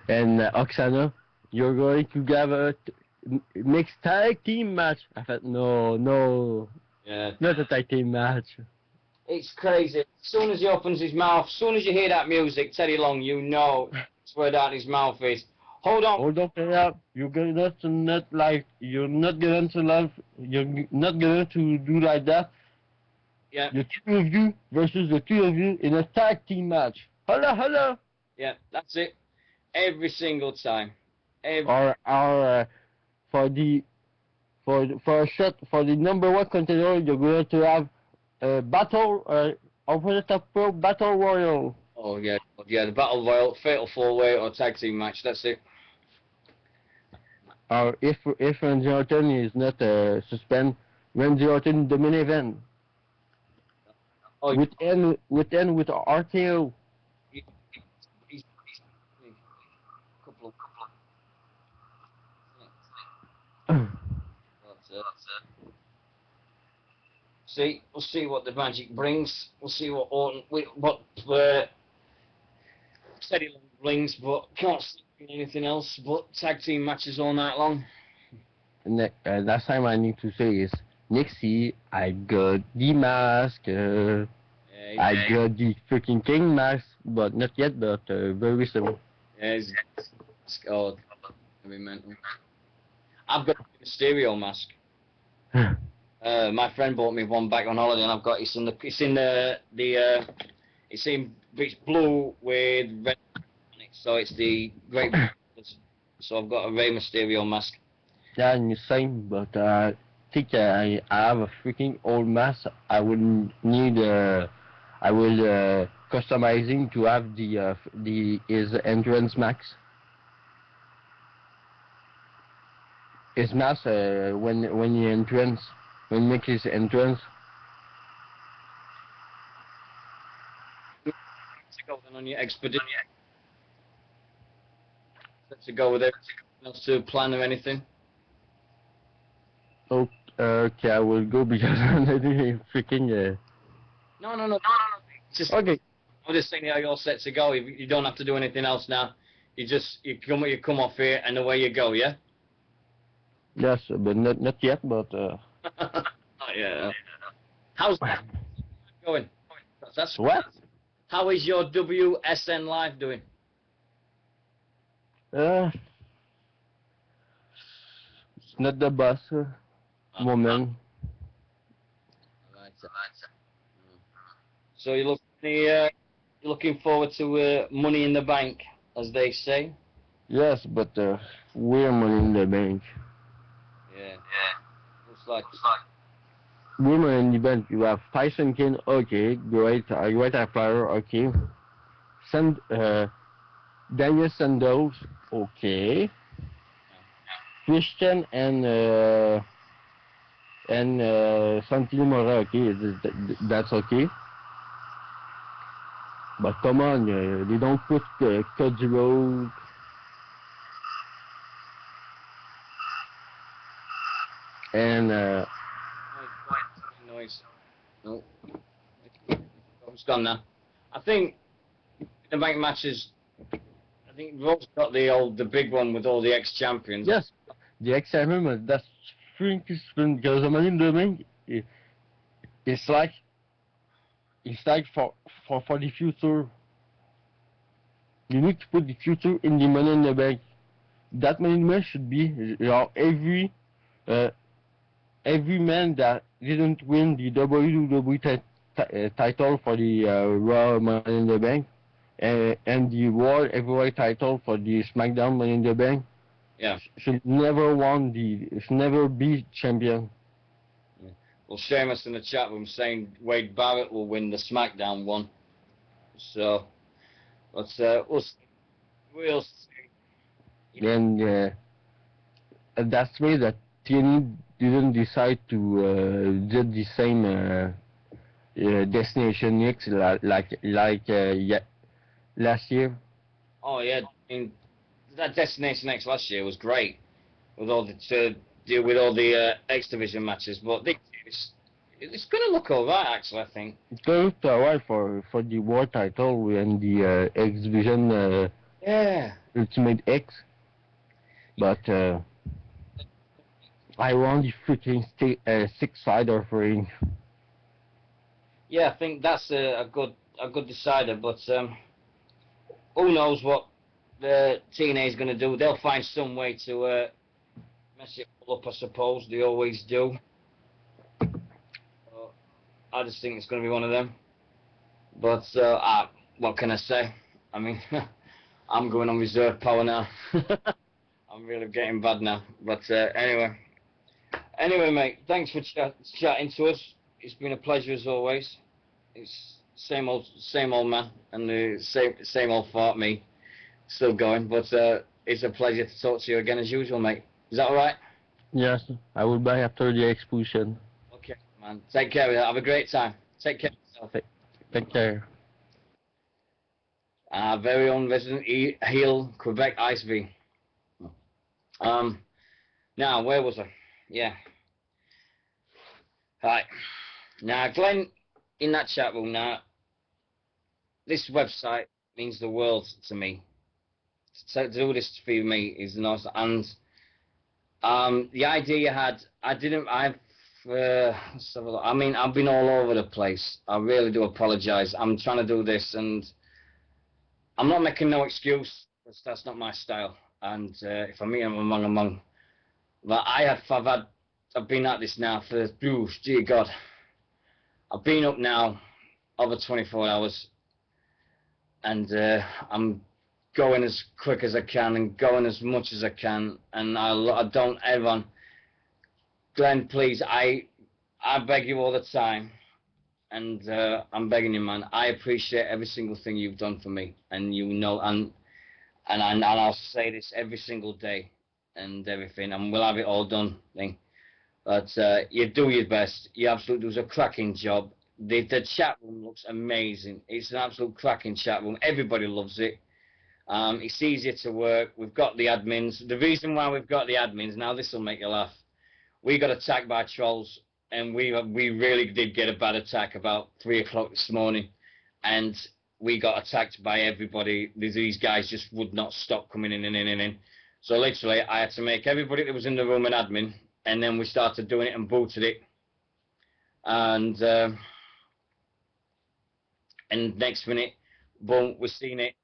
and Oksana. You're going to have a mixed tag team match. I thought, no, Yeah. not a tag team match. It's crazy. As soon as he opens his mouth, as soon as you hear that music, Teddy Long, you know it's where that his mouth is. Hold on. Hold up, you're going to you're not going to do like that. Yeah. The two of you versus the two of you in a tag team match. Hello. Yeah, that's it. Every single time. Or for a shot for the number one contender, you're going to have a battle over the top rope battle royal. Oh yeah, the battle royal, fatal four way or tag team match. That's it. Or if Randy Orton is not suspended, Randy Orton the main event. Oh, with RKO. He's couple. That's it. See, we'll see what the magic brings. We'll see what Orton, what Teddy Long brings, but can't see anything else but tag team matches all night long. Last time I need to say is Nixie, I got the mask. I got the freaking King mask, but not yet, but very soon. Yeah, it's oh, mental. I've got a Mysterio mask. My friend bought me one back on holiday, and I've got it's blue with red on it, so it's the great. So I've got a Rey Mysterio mask. Yeah, and the same, but I think I have a freaking old mask. I will need customizing to have his entrance mask. His mask when he makes his entrance. To go then on your expedition. To go with everything else to plan or anything. Okay, I will go because I'm not freaking. No. Just Okay. I'm just saying how you're set to go. You don't have to do anything else now. You come off here and away you go. Yeah. Yes, but not yet. But. Oh, yeah. How's that going? That's what? How is your WSN life doing? It's not the best moment. Right. So you're looking forward to Money in the Bank, as they say. Yes, but we're Money in the Bank. Yeah. Looks like. Women in the Bank. You have Tyson King. Okay, great. Great player. Okay. Daniel Sandoz. Okay. Christian and Santino Mora. Okay, that's okay. But come on, they don't put Cody Rhodes. And Noise. No. It's gone now. I think the bank matches. I think Rose got the big one with all the ex-champions. yes, the ex-champion, that's freaking spin because the Money in the Bank. It's like for the future. You need to put the future in the Money in the Bank. That Money in the Bank should be every man that didn't win the WWE title for the Raw Money in the Bank and the World Heavyweight title for the SmackDown Money in the Bank. Yeah. Should never be champion. Yeah. Well, Seamus in the chat room saying Wade Barrett will win the SmackDown one. So, we'll see. And that's why that TNA didn't decide to do the same Destination X like last year. Oh yeah, I mean that Destination X last year was great with all the deal with all the X Division matches. But it's going to look alright, actually, I think. It's going to look alright for the World title and the X Division Yeah. Ultimate X. But I want the freaking six-sider ring. Yeah, I think that's a good decider. But who knows what the TNA is going to do? They'll find some way to mess it all up, I suppose. They always do. I just think it's going to be one of them. But what can I say? I mean, I'm going on reserve power now. I'm really getting bad now. But anyway, mate, thanks for chatting to us. It's been a pleasure as always. It's same old man, and the same old fart me, still going. But it's a pleasure to talk to you again as usual, mate. Is that all right? Yes, I will buy after the expulsion. Okay, man. Take care of that. Have a great time. Take care of yourself. Take care. Our very own resident heel, Quebec Iceby. Now, where was I? Yeah. Right. Now, Glenn, in that chat room, now, this website means the world to me. To do this for me is nice. And the idea you had, let's have a look. I mean, I've been all over the place. I really do apologize. I'm trying to do this, and I'm not making no excuse, because that's not my style. And if I meet them among. But I've been at this now for, dear God. I've been up now over 24 hours, and I'm going as quick as I can and going as much as I can, and I don't ever. Glenn, please, I beg you all the time, and I'm begging you, man. I appreciate every single thing you've done for me, and you know, and I'll say this every single day, and everything, and we'll have it all done, thing. But you do your best. You absolutely do a cracking job. The chat room looks amazing. It's an absolute cracking chat room. Everybody loves it. It's easier to work. We've got the admins. The reason why we've got the admins, now this will make you laugh. We got attacked by trolls, and we really did get a bad attack about 3 o'clock this morning, and we got attacked by everybody. These guys just would not stop coming in. So literally, I had to make everybody that was in the room an admin, and then we started doing it and booted it. And next minute, boom, we're seeing it,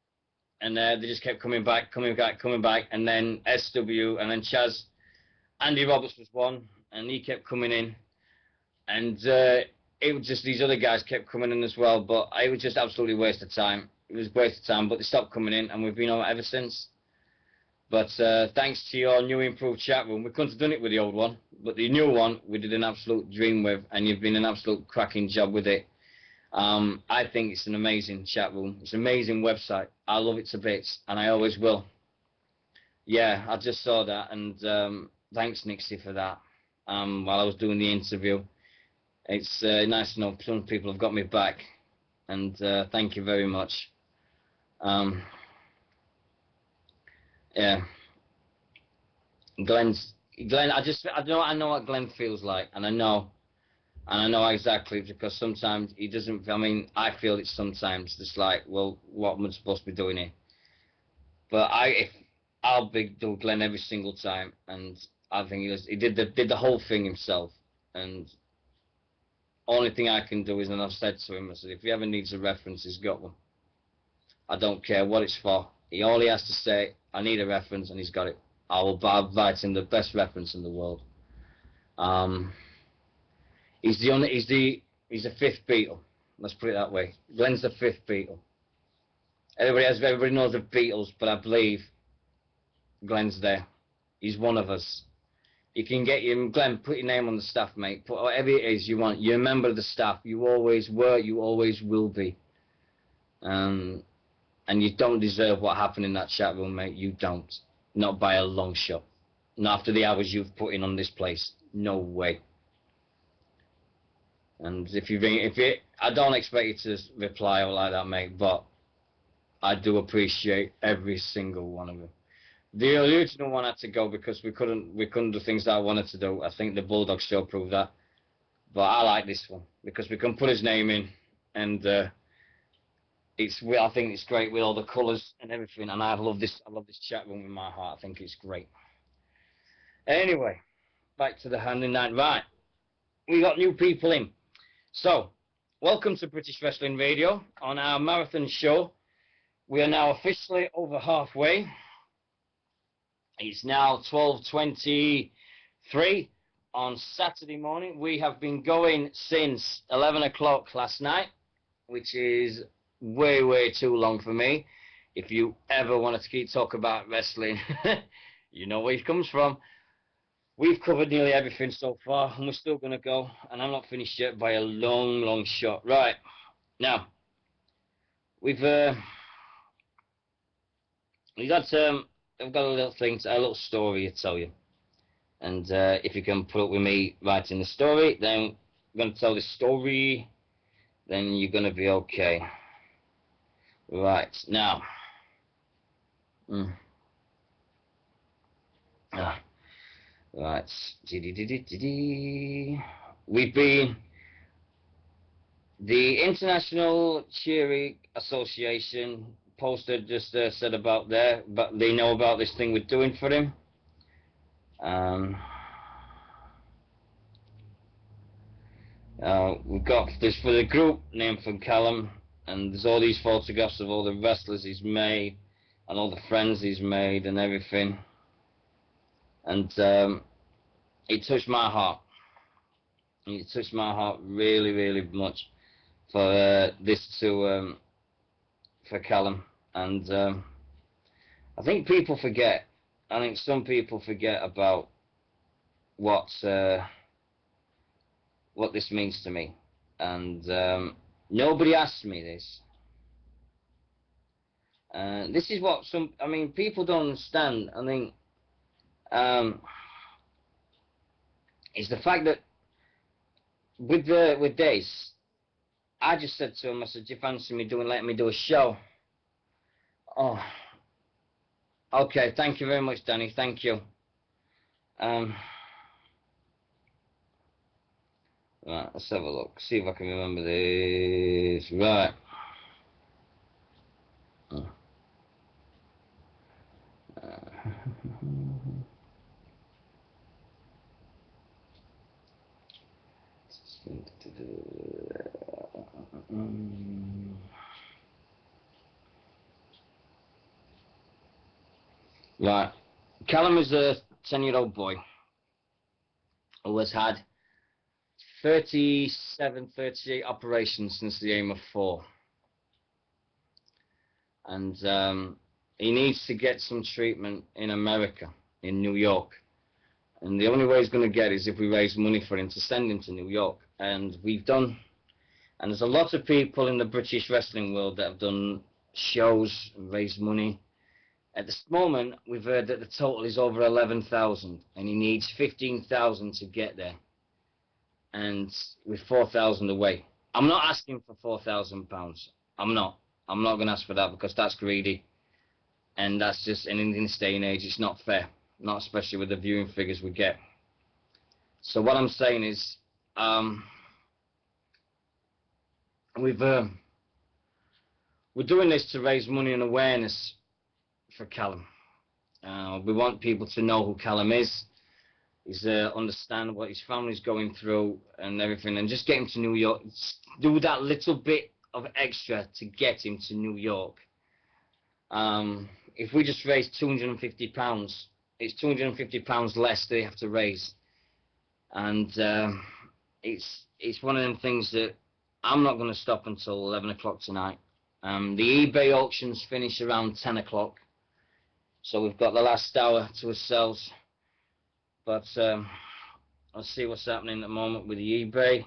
and they just kept coming back, and then SW, and then Chaz, Andy Roberts was one, and he kept coming in, and it was just these other guys kept coming in as well, but it was just absolutely a waste of time. It was a waste of time, but they stopped coming in, and we've been on it ever since. But thanks to your new improved chat room, we couldn't have done it with the old one, but the new one we did an absolute dream with, and you've been an absolute cracking job with it. I think it's an amazing chat room. It's an amazing website. I love it to bits, and I always will. Yeah, I just saw that, and thanks, Nixie, for that. While I was doing the interview, it's nice to know some people have got me back, and thank you very much. Yeah, Glenn, I know what Glenn feels like, and I know exactly, because sometimes he doesn't. I mean, I feel it sometimes. Just like, well, what am I supposed to be doing here? But I'll do Glenn every single time, and I think he did the whole thing himself. And only thing I can do is, and I've said to him, I said, if he ever needs a reference, he's got one. I don't care what it's for. All he has to say, I need a reference, and he's got it. I will provide him the best reference in the world. He's the fifth Beatle. Let's put it that way. Glenn's the fifth Beatle. Everybody knows the Beatles, but I believe Glenn's there. He's one of us. You can get him, Glenn. Put your name on the staff, mate. Put whatever it is you want. You're a member of the staff. You always were. You always will be. And you don't deserve what happened in that chat room, mate. You don't. Not by a long shot. Not after the hours you've put in on this place. No way. And I don't expect you to reply or like that, mate, but I do appreciate every single one of them. The original one had to go because we couldn't do things that I wanted to do. I think the Bulldog show proved that. But I like this one because we can put his name in, and I think it's great with all the colours and everything. And I love this chat room with my heart. I think it's great. Anyway, back to the hand in night. Right, we got new people in. So, welcome to British Wrestling Radio on our marathon show. We are now officially over halfway. It's now 12:23 on Saturday morning. We have been going since 11 o'clock last night, which is way, way too long for me. If you ever wanted to keep talking about wrestling, you know where it comes from. We've covered nearly everything so far, and we're still going to go, and I'm not finished yet by a long, long shot. Right, now, I've got a little thing, a little story to tell you. And if you can put up with me writing the story, then I'm going to tell this story, then you're going to be okay. Right, now. Right. We've been... The International Cheering Association posted just said about there, but they know about this thing we're doing for him. We've got this for the group named from Callum, and there's all these photographs of all the wrestlers he's made and all the friends he's made and everything. And it touched my heart. It touched my heart really, really much for this to for Callum. And I think people forget. I think some people forget about what this means to me. And nobody asked me this. This is what people don't understand. I think it's the fact that with Dace, I just said to him, I said, do you fancy me letting me do a show? Oh, okay, thank you very much, Danny, thank you. Right, let's have a look, see if I can remember this. Right. Right. Callum is a 10-year-old boy who has had 38 operations since the age of 4. And he needs to get some treatment in America, in New York. And the only way he's going to get is if we raise money for him to send him to New York. And we've done, and there's a lot of people in the British wrestling world that have done shows and raised money. At this moment, we've heard that the total is over 11,000, and he needs 15,000 to get there. And with 4,000 away. I'm not asking for £4,000. I'm not going to ask for that because that's greedy. And that's just, in this day and age, it's not fair. Not especially with the viewing figures we get. So what I'm saying is, we're doing this to raise money and awareness for Callum. We want people to know who Callum is. He's understand what his family's going through and everything, and just get him to New York. Do that little bit of extra to get him to New York. If we just raise £250, it's £250 less they have to raise, and it's one of them things that I'm not going to stop until 11 o'clock tonight. The eBay auctions finish around 10 o'clock, so we've got the last hour to ourselves. But I'll see what's happening at the moment with the eBay.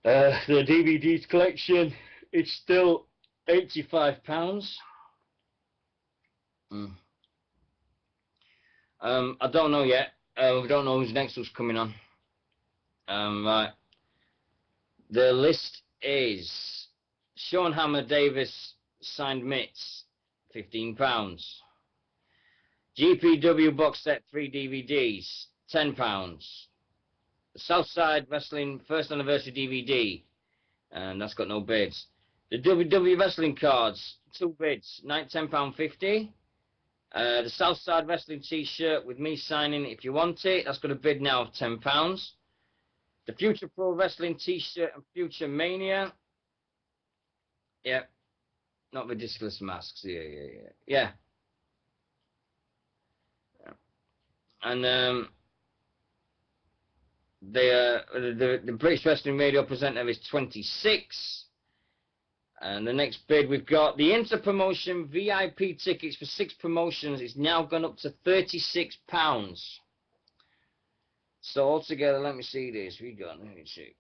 The DVDs collection, it's still £85. I don't know yet. We don't know who's next who's coming on. Right. The list is Sean Hammer Davis signed mitts, £15. GPW box set 3 DVDs, £10. The Southside Wrestling first anniversary DVD, and that's got no bids. The WWE Wrestling cards, 2 bids, £10.50. The Southside Wrestling t-shirt with me signing if you want it, that's got a bid now of £10. The Future Pro Wrestling t-shirt and Future Mania. Yeah, not ridiculous masks. Yeah. And the British Wrestling Radio presenter is 26. And the next bid we've got the Inter-Promotion VIP tickets for 6 promotions is now gone up to £36. So altogether, let me see this. We got 96.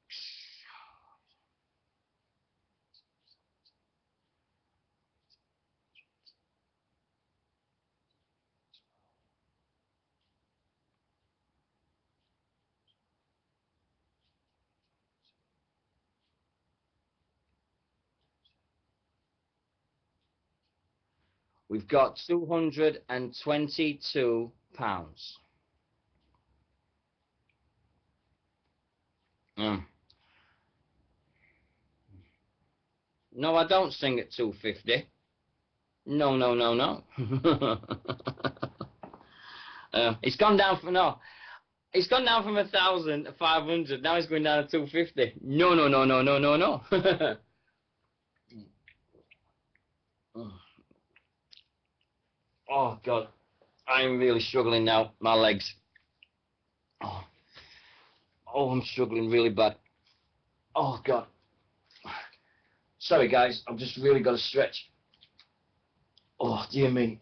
We've got £222. No, I don't sing at 250. No. It's gone down from It's gone down from 1,000 to 500. Now it's going down to 250. No. Oh God, I'm really struggling now. My legs. Oh, I'm struggling really bad. Oh God. Sorry guys, I've just really got to stretch. Oh dear me.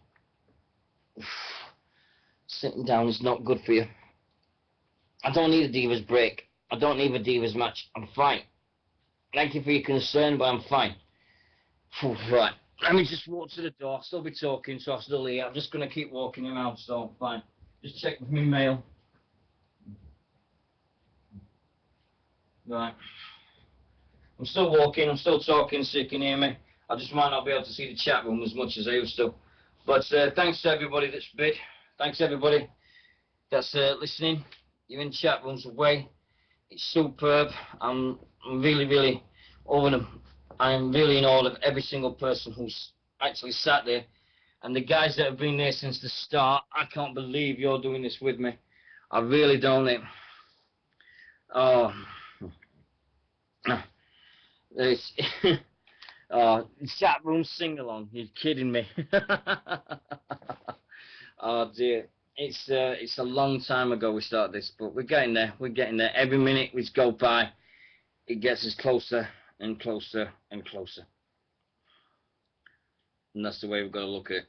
Sitting down is not good for you. I don't need a Divas break. I don't need a Divas match. I'm fine. Thank you for your concern, but I'm fine. Right. Let me just walk to the door. I'll still be talking, so I'll still hear. I'm just going to keep walking around, so I'm fine. Just check with me mail. Right. I'm still walking. I'm still talking, so you can hear me. I just might not be able to see the chat room as much as I used to. But thanks to everybody that's bid. Thanks everybody that's listening. You're in chat rooms away. It's superb. I'm really over them. I'm really in awe of every single person who's actually sat there. And the guys that have been there since the start, I can't believe you're doing this with me. I really don't. Oh. It's oh, chat room sing along. You're kidding me. Oh dear. It's a long time ago we started this, but we're getting there. We're getting there. Every minute we go by, it gets us closer and closer and closer. And that's the way we've got to look at it.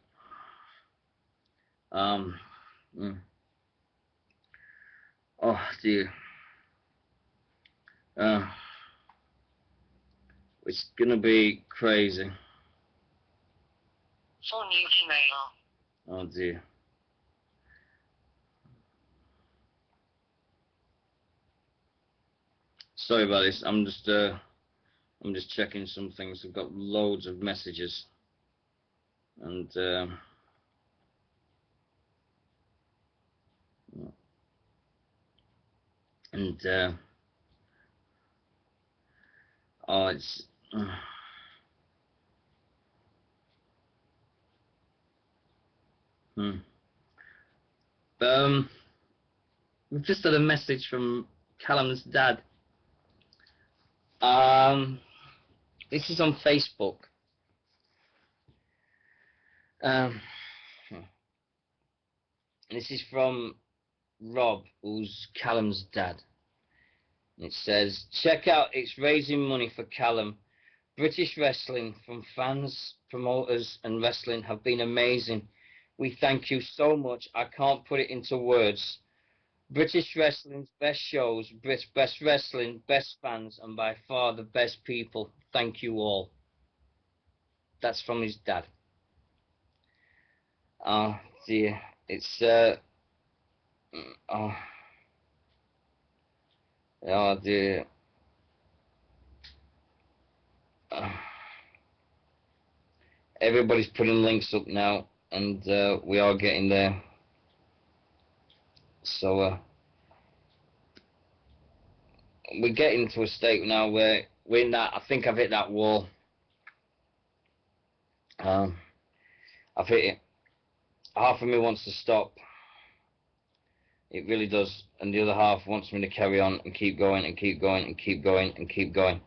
Oh dear. It's gonna be crazy. Oh dear. Sorry about this. I'm just checking some things. I've got loads of messages, and oh, it's we've just had a message from Callum's dad. This is on Facebook. This is from Rob, who's Callum's dad. It says, check out, it's raising money for Callum. British wrestling, from fans, promoters and wrestling, have been amazing. We thank you so much. I can't put it into words. British wrestling's best shows, best wrestling, best fans, and by far the best people. Thank you all. That's from his dad. Oh dear. It's oh dear. Everybody's putting links up now, and we are getting there. So we're getting to a state now where we're in that. I think I've hit that wall. I've hit it. Half of me wants to stop. It really does, and the other half wants me to carry on and keep going and keep going and keep going and keep going.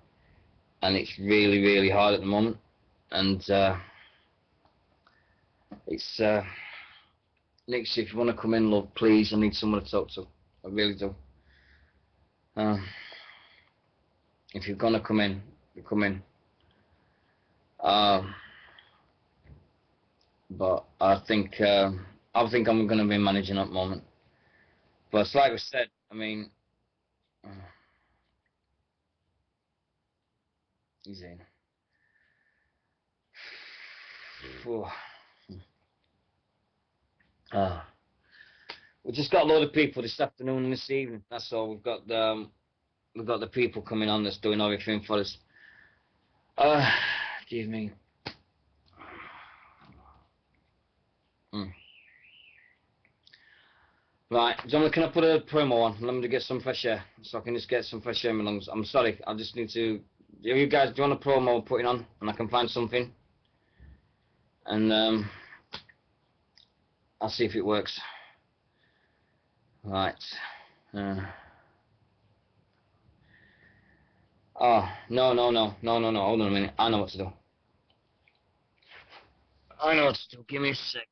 And it's really, really hard at the moment. And it's Nixie, if you want to come in, love, please. I need someone to talk to. I really do. If you're gonna come in, you come in. But I think I'm gonna be managing at the moment. But it's like I said, I mean, he's in. We just got a load of people this afternoon and this evening. That's all. We've got the people coming on that's doing everything for us. Excuse me. Right, John, can I put a promo on? Let me get some fresh air, so I can just get some fresh air in my lungs. I'm sorry, I just need to. You guys, do you want a promo putting on, and I can find something, and I'll see if it works. Right. Oh, no. Hold on a minute. I know what to do. Give me a sec.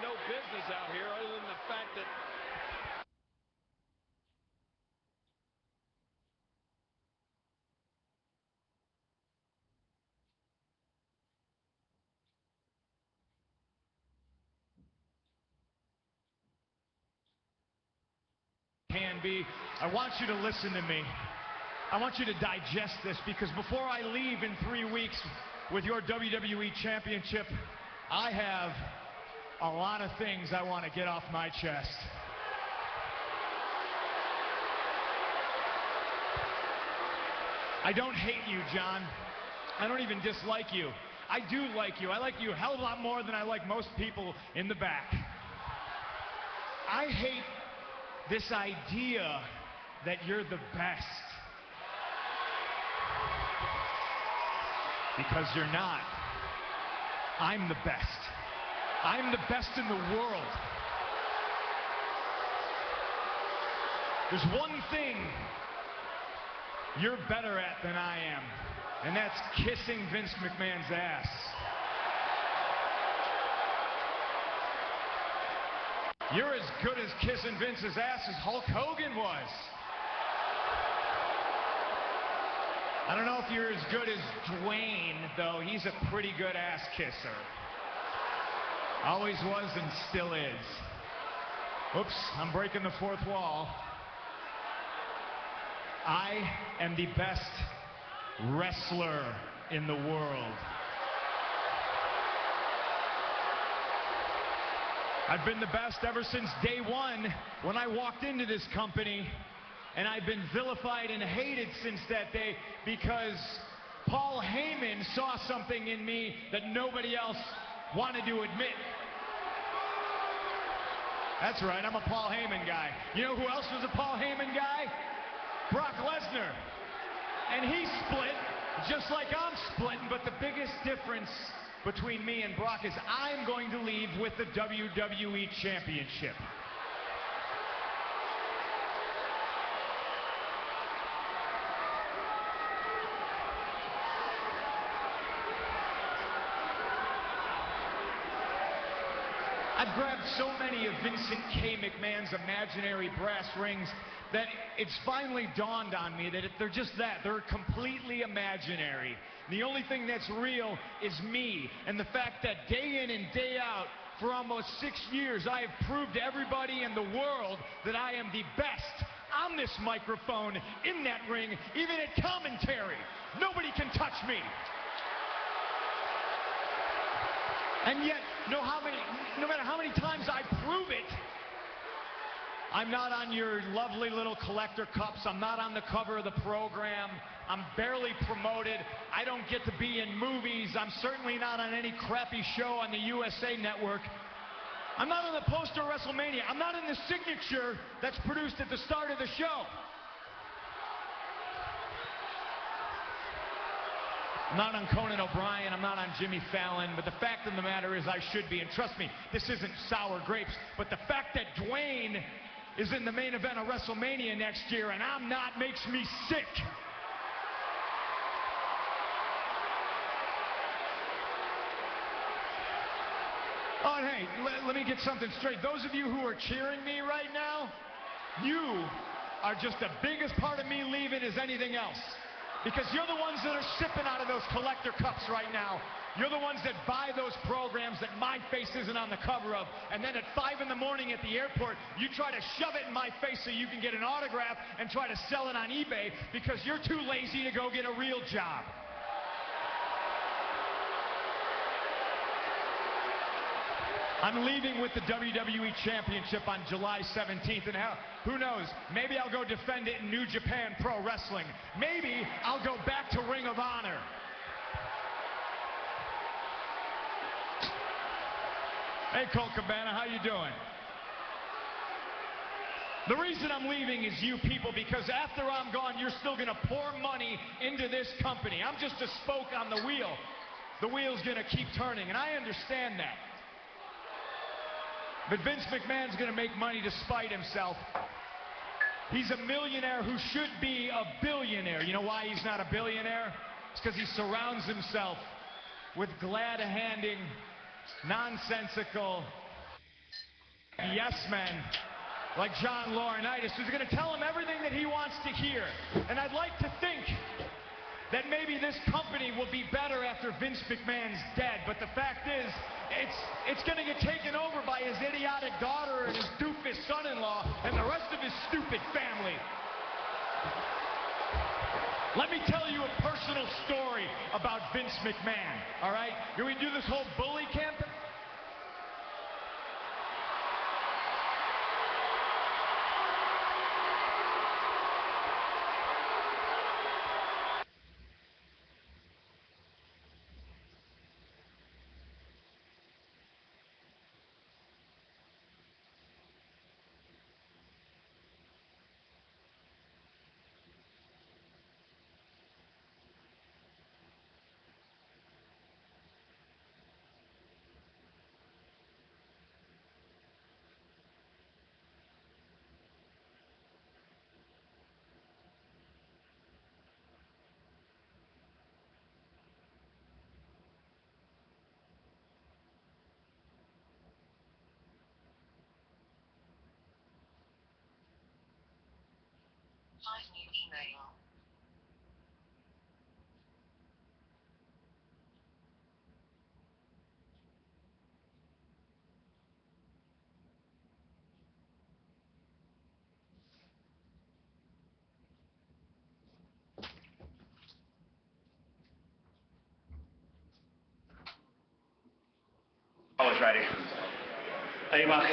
No business out here other than the fact that can be. I want you to listen to me. I want you to digest this, because before I leave in 3 weeks with your WWE Championship, I have a lot of things I want to get off my chest. I don't hate you, John. I don't even dislike you. I do like you. I like you a hell of a lot more than I like most people in the back. I hate this idea that you're the best. Because you're not. I'm the best. I'm the best in the world. There's one thing you're better at than I am, and that's kissing Vince McMahon's ass. You're as good as kissing Vince's ass as Hulk Hogan was. I don't know if you're as good as Dwayne, though. He's a pretty good ass kisser. Always was and still is. Oops, I'm breaking the fourth wall. I am the best wrestler in the world. I've been the best ever since day one when I walked into this company, and I've been vilified and hated since that day because Paul Heyman saw something in me that nobody else wanted to admit. That's right, I'm a Paul Heyman guy. You know who else was a Paul Heyman guy? Brock Lesnar. And he split, just like I'm splitting, but the biggest difference between me and Brock is I'm going to leave with the WWE Championship. I've grabbed so many of Vincent K. McMahon's imaginary brass rings that it's finally dawned on me that they're just that. They're completely imaginary. The only thing that's real is me, and the fact that day in and day out, for almost 6 years, I have proved to everybody in the world that I am the best on this microphone, in that ring, even at commentary. Nobody can touch me. And yet, no matter how many times I prove it, I'm not on your lovely little collector cups. I'm not on the cover of the program. I'm barely promoted. I don't get to be in movies. I'm certainly not on any crappy show on the USA Network. I'm not on the poster of WrestleMania. I'm not in the signature that's produced at the start of the show. I'm not on Conan O'Brien, I'm not on Jimmy Fallon, but the fact of the matter is I should be. And trust me, this isn't sour grapes, but the fact that Dwayne is in the main event of WrestleMania next year and I'm not makes me sick. Oh, and hey, let me get something straight. Those of you who are cheering me right now, you are just the biggest part of me leaving as anything else. Because you're the ones that are sipping out of those collector cups right now. You're the ones that buy those programs that my face isn't on the cover of. And then at 5 in the morning at the airport, you try to shove it in my face so you can get an autograph and try to sell it on eBay because you're too lazy to go get a real job. I'm leaving with the WWE Championship on July 17th, and hell, who knows, maybe I'll go defend it in New Japan Pro Wrestling. Maybe I'll go back to Ring of Honor. Hey, Colt Cabana, how you doing? The reason I'm leaving is you people, because after I'm gone, you're still going to pour money into this company. I'm just a spoke on the wheel. The wheel's going to keep turning, and I understand that. But Vince McMahon's going to make money to spite himself. He's a millionaire who should be a billionaire. You know why he's not a billionaire? It's because he surrounds himself with glad-handing, nonsensical yes men like John Laurinaitis, who's going to tell him everything that he wants to hear. And I'd like to think that maybe this company will be better after Vince McMahon's dead. But the fact is, it's going to get taken over by his idiotic daughter and his doofus son-in-law and the rest of his stupid family. Let me tell you a personal story about Vince McMahon, all right? Can we do this whole bully campaign? New email. I was ready. Hey, Mark,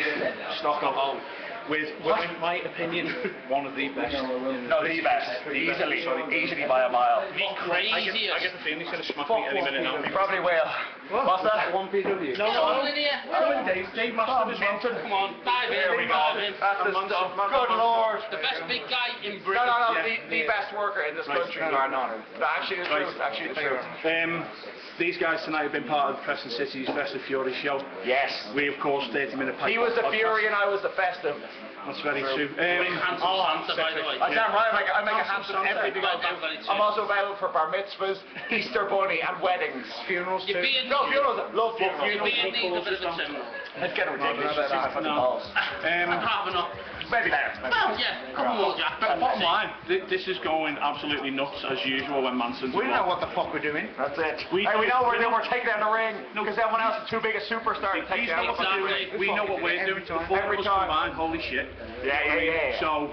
Stockholm home. With in my opinion, one of the best. No, the best. Easily by a mile. I get the feeling he's going to smack me any minute now. He probably will. What's that? One PW. No, Dave Master as well. come on, dive in. There we go. That's the stuff. Good Lord. The best big guy in Britain. No, the best worker in this country. No. Actually the truth. These guys tonight have been part of Preston City's Festive Fury show. Yes. We, of course, 30-minute pipe. He was the Fury and I was the Festive. That's very true. Handsome Santa, by the way. I can't write. I make a handsome everything I do. I'm also available for bar mitzvahs, Easter bunny, and weddings. Funerals too. You're being No funerals. Love funerals. You're being needs a bit of a seminar. It's getting ridiculous. No. I'm having up. Maybe later. Well, yeah, couple more, Jack. Bottom line, this is going absolutely nuts as usual when Manson's We know involved. what the fuck we're doing. That's it. We- Hey, we know we're taking down the ring because everyone else is too big a superstar to take He's down. not what we're doing. We know what we're doing. The four Every of us time. combined, holy shit. Yeah. So,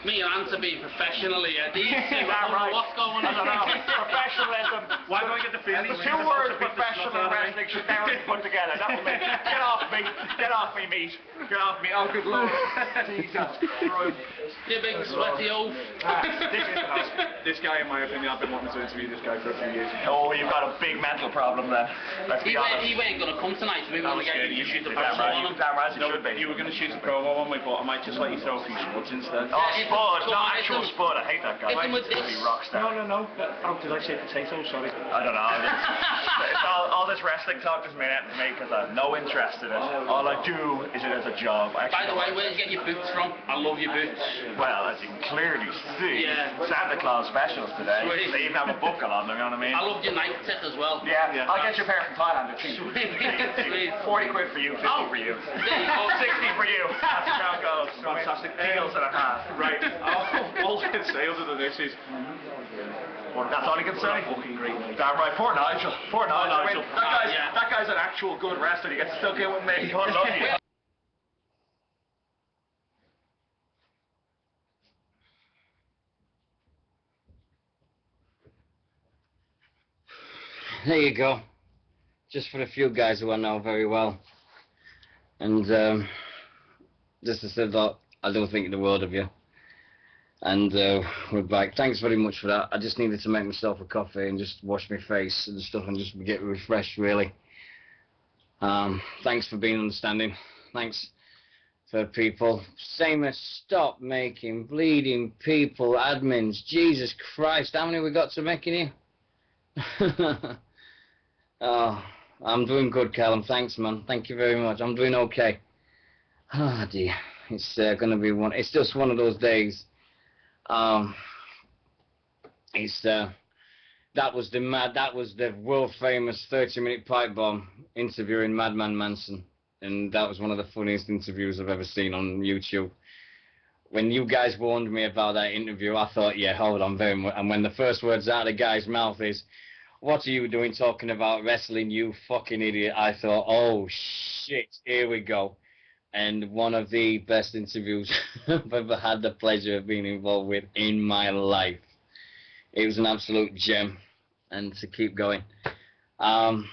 Me and Ant are being professional here. These two, I Damn don't know right. what's going I don't know. on. Professionalism. why do I get the feeling? The two words professional and wrestling should never be put together. That will make get off me. Get off me, meat. Get off me. Oh, good lord. Jesus Christ. You big sweaty oaf. This guy, in my opinion, I've been wanting to interview this guy for a few years. Oh, you've got a big mental problem then. Let's be honest. He weren't going to come tonight, so we were going to get scared you to you shoot the Damn promo right, on him. damn right, it No, should be. you were going to shoot a promo on me, but I might just let you throw a few spuds instead. Oh, Yeah, Spud, it's- not actual it's- Spud. I hate that guy. it's him with He's this. a rock star. No. Oh, did I say potato? Sorry. I don't know. It's all this wrestling talk doesn't mean anything to me because I have no interest in it. All I do is it as a job. I By actually the way, where did you get your boots from? I love your boots. well, as you can clearly see, Yeah. Santa Claus specials today. Sweet. They even have a buckle on them, you know what I mean? I loved your Nike tip as well. Yeah, I'll get you a pair from Thailand. They're cheap. Sweet. 40 quid for you, 50 Oh. for you. There you go. 60 for you. That's how it goes. Fantastic. Deals and a half. Right. All I can say other than this is, That's all you can say. fucking great. Damn right, poor Nigel. Poor Nigel. Nigel. That guy's an actual good wrestler. He gets stuck in with me. God love you. There you go. Just for a few guys who I know very well. And just to say that I don't think the world of you. And we're back. Thanks very much for that. I just needed to make myself a coffee and just wash my face and stuff and just get refreshed, really. Thanks for being understanding. Thanks for people. Seamus, stop making bleeding people admins. Jesus Christ, how many we got to making here? Oh, I'm doing good, Callum. Thanks, man. Thank you very much. I'm doing okay. Oh dear, it's gonna be one. It's just one of those days. It's that was the world famous 30-minute pipe bomb interviewing Madman Manson, and that was one of the funniest interviews I've ever seen on YouTube. When you guys warned me about that interview, I thought, yeah, hold on, very much. And when the first words out of the guy's mouth is, "What are you doing talking about wrestling, you fucking idiot?" I thought, oh shit, here we go. And one of the best interviews I've ever had the pleasure of being involved with in my life. It was an absolute gem, and to keep going. Oh,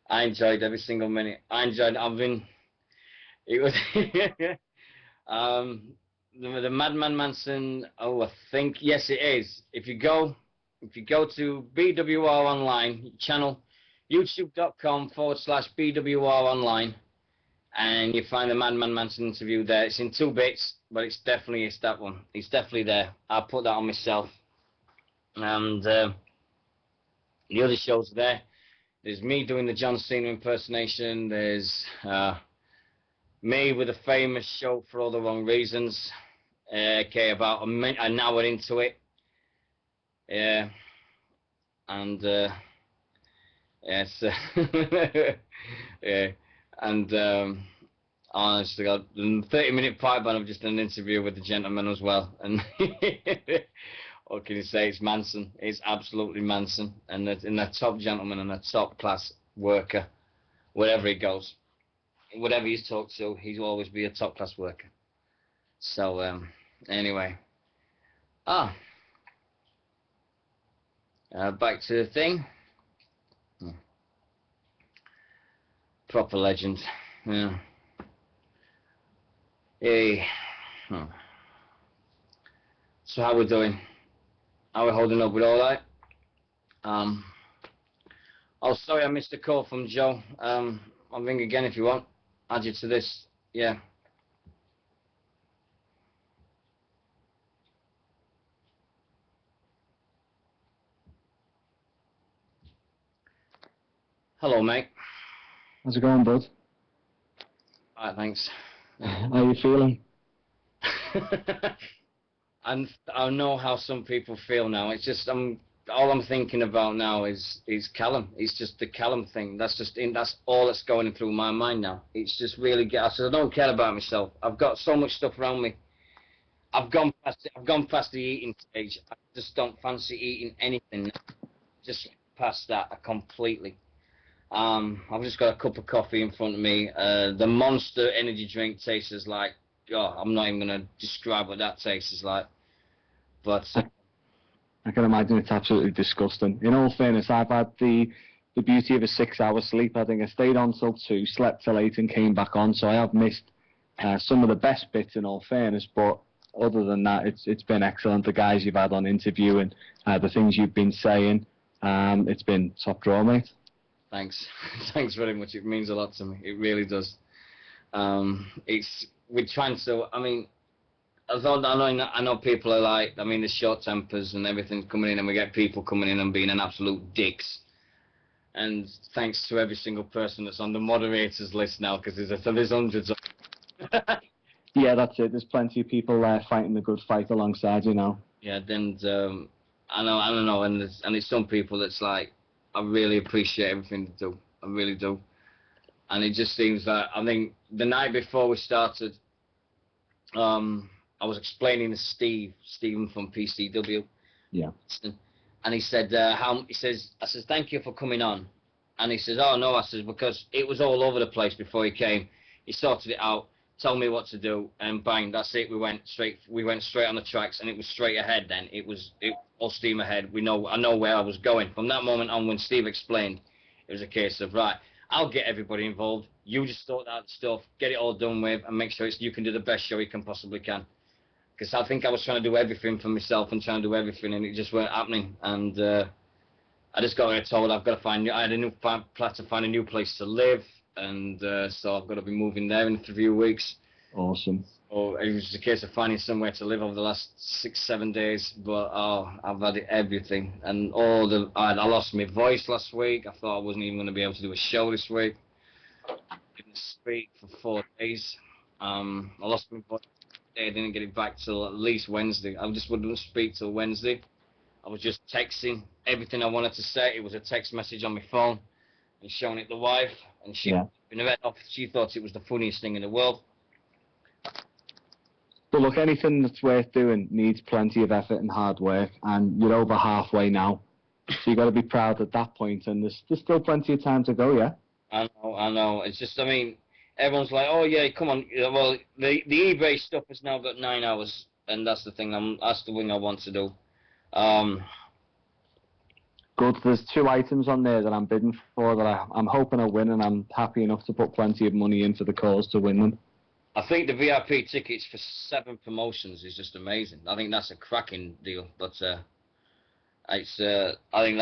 I enjoyed every single minute. It was the Madman Manson. Oh, I think yes, it is. If you go to BWR Online channel, youtube.com/BWR Online, and you find the Madman Manson interview there. It's in 2 bits, but it's that one. It's definitely there. I'll put that on myself. And the other shows are there. There's me doing the John Cena impersonation. There's me with a famous show for all the wrong reasons. Okay, about an hour into it. Yeah. And yes. Yeah. And honestly, God, the 30-minute pipe bomb of just an interview with the gentleman as well. And what can you say? It's Manson. It's absolutely Manson. And a top gentleman and a top class worker. Wherever he goes, whatever he's talked to, he'll always be a top class worker. So anyway, back to the thing. Proper legend. Yeah. Hey. So how we doing? How we holding up with all that? Oh, sorry, I missed a call from Joe. I'll ring again if you want. Add you to this. Yeah. Hello, mate. How's it going, bud? Alright, thanks. How you feeling? And I know how some people feel now. It's just all I'm thinking about now is Callum. It's just the Callum thing. That's all that's going through my mind now. It's just really I don't care about myself. I've got so much stuff around me. I've gone past the eating stage. I just don't fancy eating anything. Just past that completely. I've just got a cup of coffee in front of me. The Monster energy drink tastes like, I'm not even gonna describe what that tastes like. But I can imagine it's absolutely disgusting. In all fairness, I've had the beauty of a 6-hour sleep. I think I stayed on till 2, slept till 8 and came back on, so I have missed some of the best bits in all fairness, but other than that, it's been excellent. The guys you've had on interviewing, the things you've been saying, it's been top draw, mate. Thanks. Thanks very much. It means a lot to me. It really does. We're trying to, I mean, I know people are like, I mean, the short tempers and everything's coming in, and we get people coming in and being an absolute dicks. And thanks to every single person that's on the moderators list now, because there's hundreds of Yeah, that's it. There's plenty of people there fighting the good fight alongside you now. Yeah, then I don't know, and it's some people that's like, I really appreciate everything they do. I really do. And it just seems that, I think the night before we started, I was explaining to Stephen from PCW. Yeah. And he said, I says, thank you for coming on. And he says, oh no, I says, because it was all over the place before he came. He sorted it out, told me what to do, and bang, that's it. We went straight on the tracks, and it was straight ahead then. It was all steam ahead. I know where I was going. From that moment on, when Steve explained, it was a case of, right, I'll get everybody involved. You just sort out the stuff, get it all done with, and make sure you can do the best show you can possibly can. Because I think I was trying to do everything for myself and trying to do everything, and it just weren't happening. And I just got told I had a new plan to find a new place to live, and so I've got to be moving there in a few weeks. Awesome. So it was just a case of finding somewhere to live over the last 6-7 days, but I've had everything, and I lost my voice last week. I thought I wasn't even going to be able to do a show this week. I didn't speak for 4 days. I lost my voice. I didn't get it back till at least Wednesday. I just wouldn't speak till Wednesday. I was just texting everything I wanted to say. It was a text message on my phone and showing it to the wife, and she thought it was the funniest thing in the world. But look, anything that's worth doing needs plenty of effort and hard work, and you're over halfway now, so you've got to be proud at that point, and there's still plenty of time to go, yeah? I know. It's just, I mean, everyone's like, oh yeah, come on. Well, the eBay stuff has now got 9 hours, and that's the thing. That's the thing I want to do. Good. There's 2 items on there that I'm bidding for that I'm hoping I win, and I'm happy enough to put plenty of money in for the cause to win them. I think the VIP tickets for 7 promotions is just amazing. I think that's a cracking deal. But I think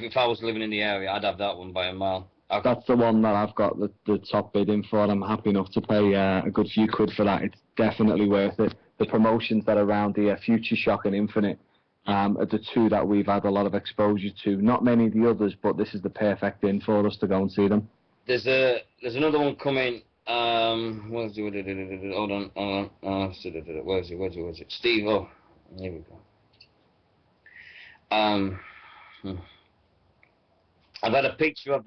if I was living in the area, I'd have that one by a mile. That's the one that I've got the top bidding for. I'm happy enough to pay a good few quid for that. It's definitely worth it. The promotions that are around here, Future Shock and Infinite, are the 2 that we've had a lot of exposure to. Not many of the others, but this is the perfect in for us to go and see them. There's another one coming. Hold on. Where is it? Steve. Oh, here we go. I've had a picture of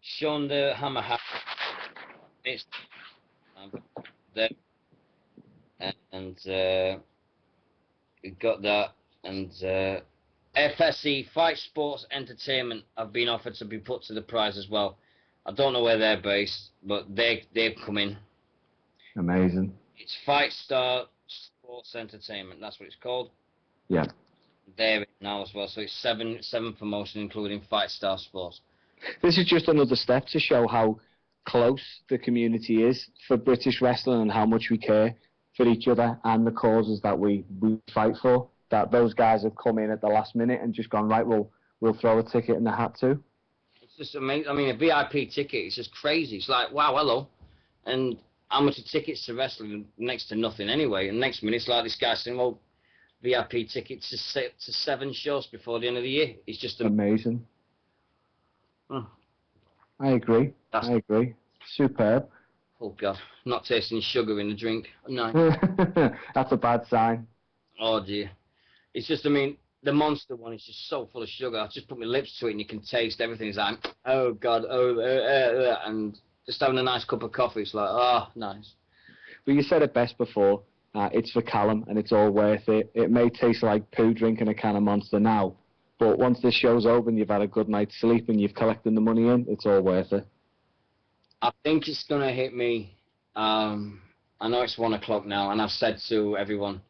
Sean the Hammer. It's there, and we got that, and FSE Fight Sports Entertainment have been offered to be put to the prize as well. I don't know where they're based, but they've come in. Amazing. It's Fight Star Sports Entertainment. That's what it's called. Yeah. They're in now as well. So it's seven promotions, including Fight Star Sports. This is just another step to show how close the community is for British wrestling and how much we care for each other and the causes that we fight for. That those guys have come in at the last minute and just gone, right, we'll throw a ticket in the hat too. It's just amazing. I mean, a VIP ticket is just crazy. It's like, wow, hello. And how much are tickets to wrestling? Next to nothing anyway. And next minute, it's like this guy saying, well, VIP tickets to 7 shows before the end of the year. It's just amazing. I agree. I agree. Superb. Oh God, not tasting sugar in the drink. No. That's a bad sign. Oh dear. It's just, I mean, the Monster one is just so full of sugar. I just put my lips to it and you can taste everything. It's like, oh God, and just having a nice cup of coffee. It's like, oh, nice. But you said it best before. It's for Callum and it's all worth it. It may taste like poo drinking a can of Monster now, but once this show's over and you've had a good night's sleep and you've collected the money in, it's all worth it. I think it's gonna hit me. I know it's 1 o'clock now, and I've said to everyone.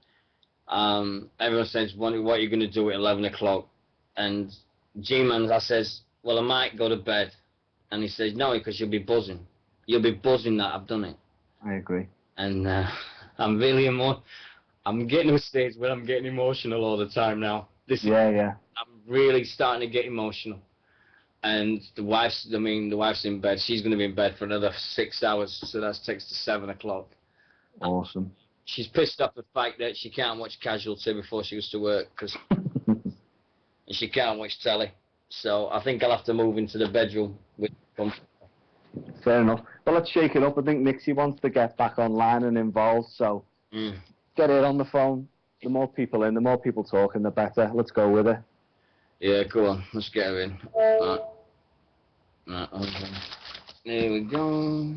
Everyone says, "What are you gonna do at 11 o'clock?" And G-Man, I says, "Well, I might go to bed," and he says, "No, because you'll be buzzing. You'll be buzzing that I've done it." I agree. And I'm really I'm getting to a stage where I'm getting emotional all the time now. Yeah. I'm really starting to get emotional. And the wife's in bed. She's going to be in bed for another 6 hours, so that takes to 7 o'clock. Awesome. She's pissed off the fact that she can't watch Casualty before she goes to work, and she can't watch telly. So I think I'll have to move into the bedroom with them. Fair enough. Well, let's shake it up. I think Nixie wants to get back online and involved, so get it on the phone. The more people in, the more people talking, the better. Let's go with it. Yeah, go on. Let's get her in. Right, okay. There we go.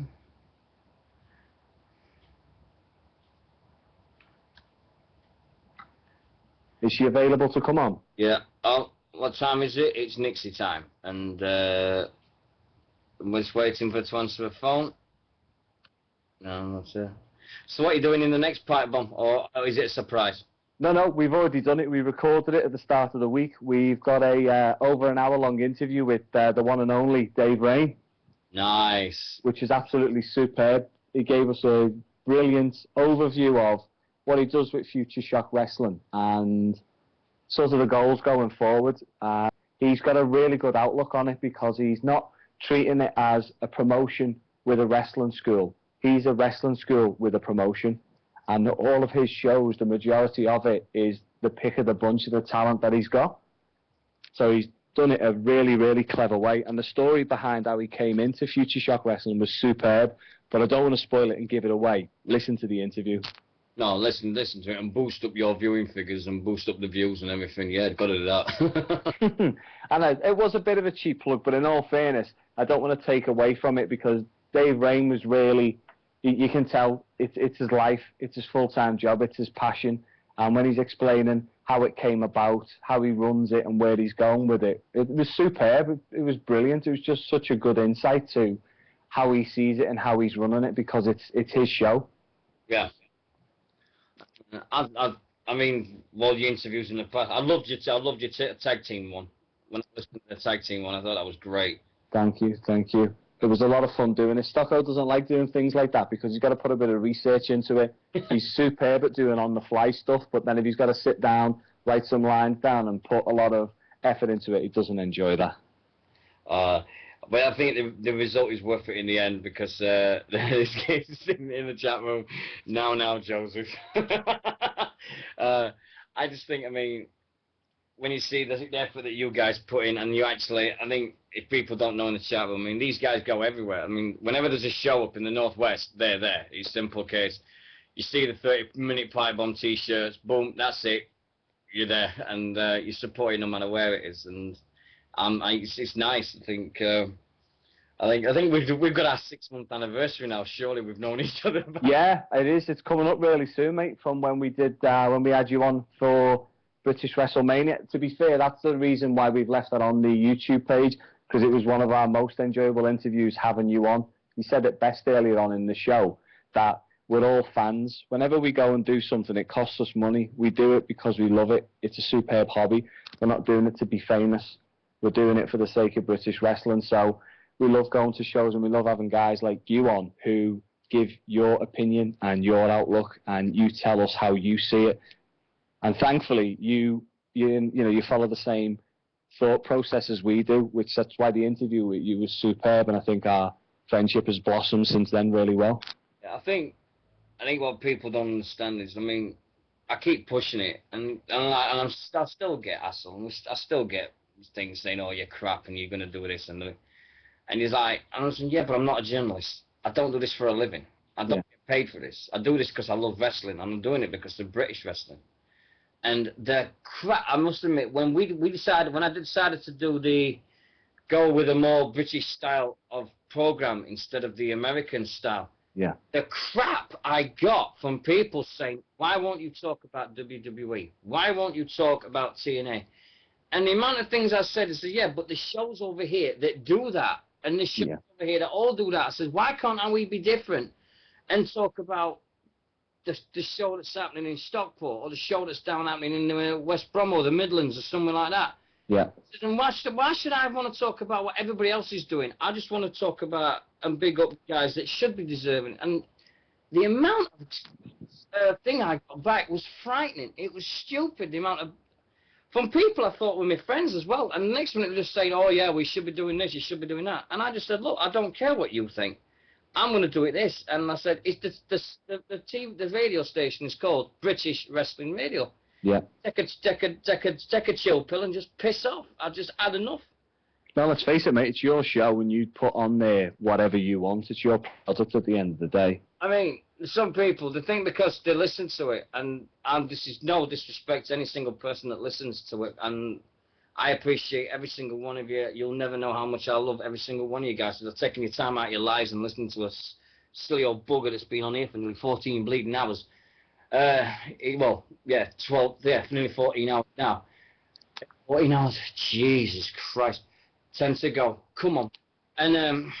Is she available to come on? Yeah. Oh, what time is it? It's Nixie time. And I'm just waiting for her to answer the phone. No, that's it. So what are you doing in the next pipe bomb? Or is it a surprise? No, we've already done it. We recorded it at the start of the week. We've got a over an hour long interview with the one and only Dave Rain. Nice. Which is absolutely superb. He gave us a brilliant overview of what he does with Future Shock Wrestling and sort of the goals going forward. He's got a really good outlook on it because he's not treating it as a promotion with a wrestling school. He's a wrestling school with a promotion. And all of his shows, the majority of it is the pick of the bunch of the talent that he's got. So he's done it a really, really clever way. And the story behind how he came into Future Shock Wrestling was superb. But I don't want to spoil it and give it away. Listen to the interview. No, listen to it and boost up your viewing figures and boost up the views and everything. Yeah, got to do that. And it was a bit of a cheap plug, but in all fairness, I don't want to take away from it because Dave Rain was really... You can tell it's his life, it's his full-time job, it's his passion. And when he's explaining how it came about, how he runs it and where he's going with it, it was superb. It was brilliant. It was just such a good insight to how he sees it and how he's running it because it's his show. Yeah. I mean, all the interviews in the past, I loved your tag team one. When I listened to the tag team one, I thought that was great. Thank you. It was a lot of fun doing it. Stocko doesn't like doing things like that because he's got to put a bit of research into it. He's superb at doing on-the-fly stuff, but then if he's got to sit down, write some lines down and put a lot of effort into it, he doesn't enjoy that. But I think the result is worth it in the end because this kid's sitting in the chat room. Now, Joseph. I just think, I mean, when you see the effort that you guys put in, and you actually, I think if people don't know in the chat room, I mean, these guys go everywhere. I mean, whenever there's a show up in the Northwest, they're there. It's simple case. You see the 30-minute pipe bomb T-shirts, boom, that's it. You're there, and you're supporting no matter where it is, and it's nice. I think we've got our 6-month anniversary now. Surely we've known each other. Yeah, it is. It's coming up really soon, mate. From when we did when we had you on for British WrestleMania. To be fair, that's the reason why we've left that on the YouTube page because it was one of our most enjoyable interviews having you on. You said it best earlier on in the show that we're all fans. Whenever we go and do something, it costs us money. We do it because we love it. It's a superb hobby. We're not doing it to be famous. We're doing it for the sake of British wrestling. So we love going to shows and we love having guys like you on who give your opinion and your outlook and you tell us how you see it. And thankfully, you follow the same thought process as we do, which that's why the interview with you was superb. And I think our friendship has blossomed since then really well. Yeah, I think what people don't understand is, I mean, I keep pushing it, and I still get hassle. I still get things saying, "Oh, you're crap, and you're gonna do this and that." And he's like, and I'm saying, "Yeah, but I'm not a journalist. I don't do this for a living. I don't get paid for this. I do this because I love wrestling. I'm doing it because of British wrestling. And the crap, I must admit, when I decided to go with a more British style of program instead of the American style, the crap I got from people saying, why won't you talk about WWE? Why won't you talk about TNA? And the amount of things I said is, yeah, but the shows over here that do that, and the shows over here that all do that, I said, why can't we be different and talk about the show that's happening in Stockport, or the show that's happening in West Brom or the Midlands or somewhere like that? Yeah. And why should I want to talk about what everybody else is doing? I just want to talk about and big up guys that should be deserving. And the amount of thing I got back was frightening. It was stupid, the amount of... From people I thought were my friends as well. And the next minute they were just saying, oh yeah, we should be doing this, you should be doing that. And I just said, look, I don't care what you think. I'm going to do it this. And I said, it's the radio station is called British Wrestling Radio. Yeah. Take a chill pill and just piss off. I just had enough. Well, let's face it, mate. It's your show, and you put on there whatever you want. It's your product at the end of the day. I mean, some people, they think because they listen to it, and this is no disrespect to any single person that listens to it, and I appreciate every single one of you. You'll never know how much I love every single one of you guys for taking your time out of your lives and listening to a silly old bugger that's been on here for nearly 14 bleeding hours. nearly 14 hours now. 14 hours, Jesus Christ. 10 to go, come on. And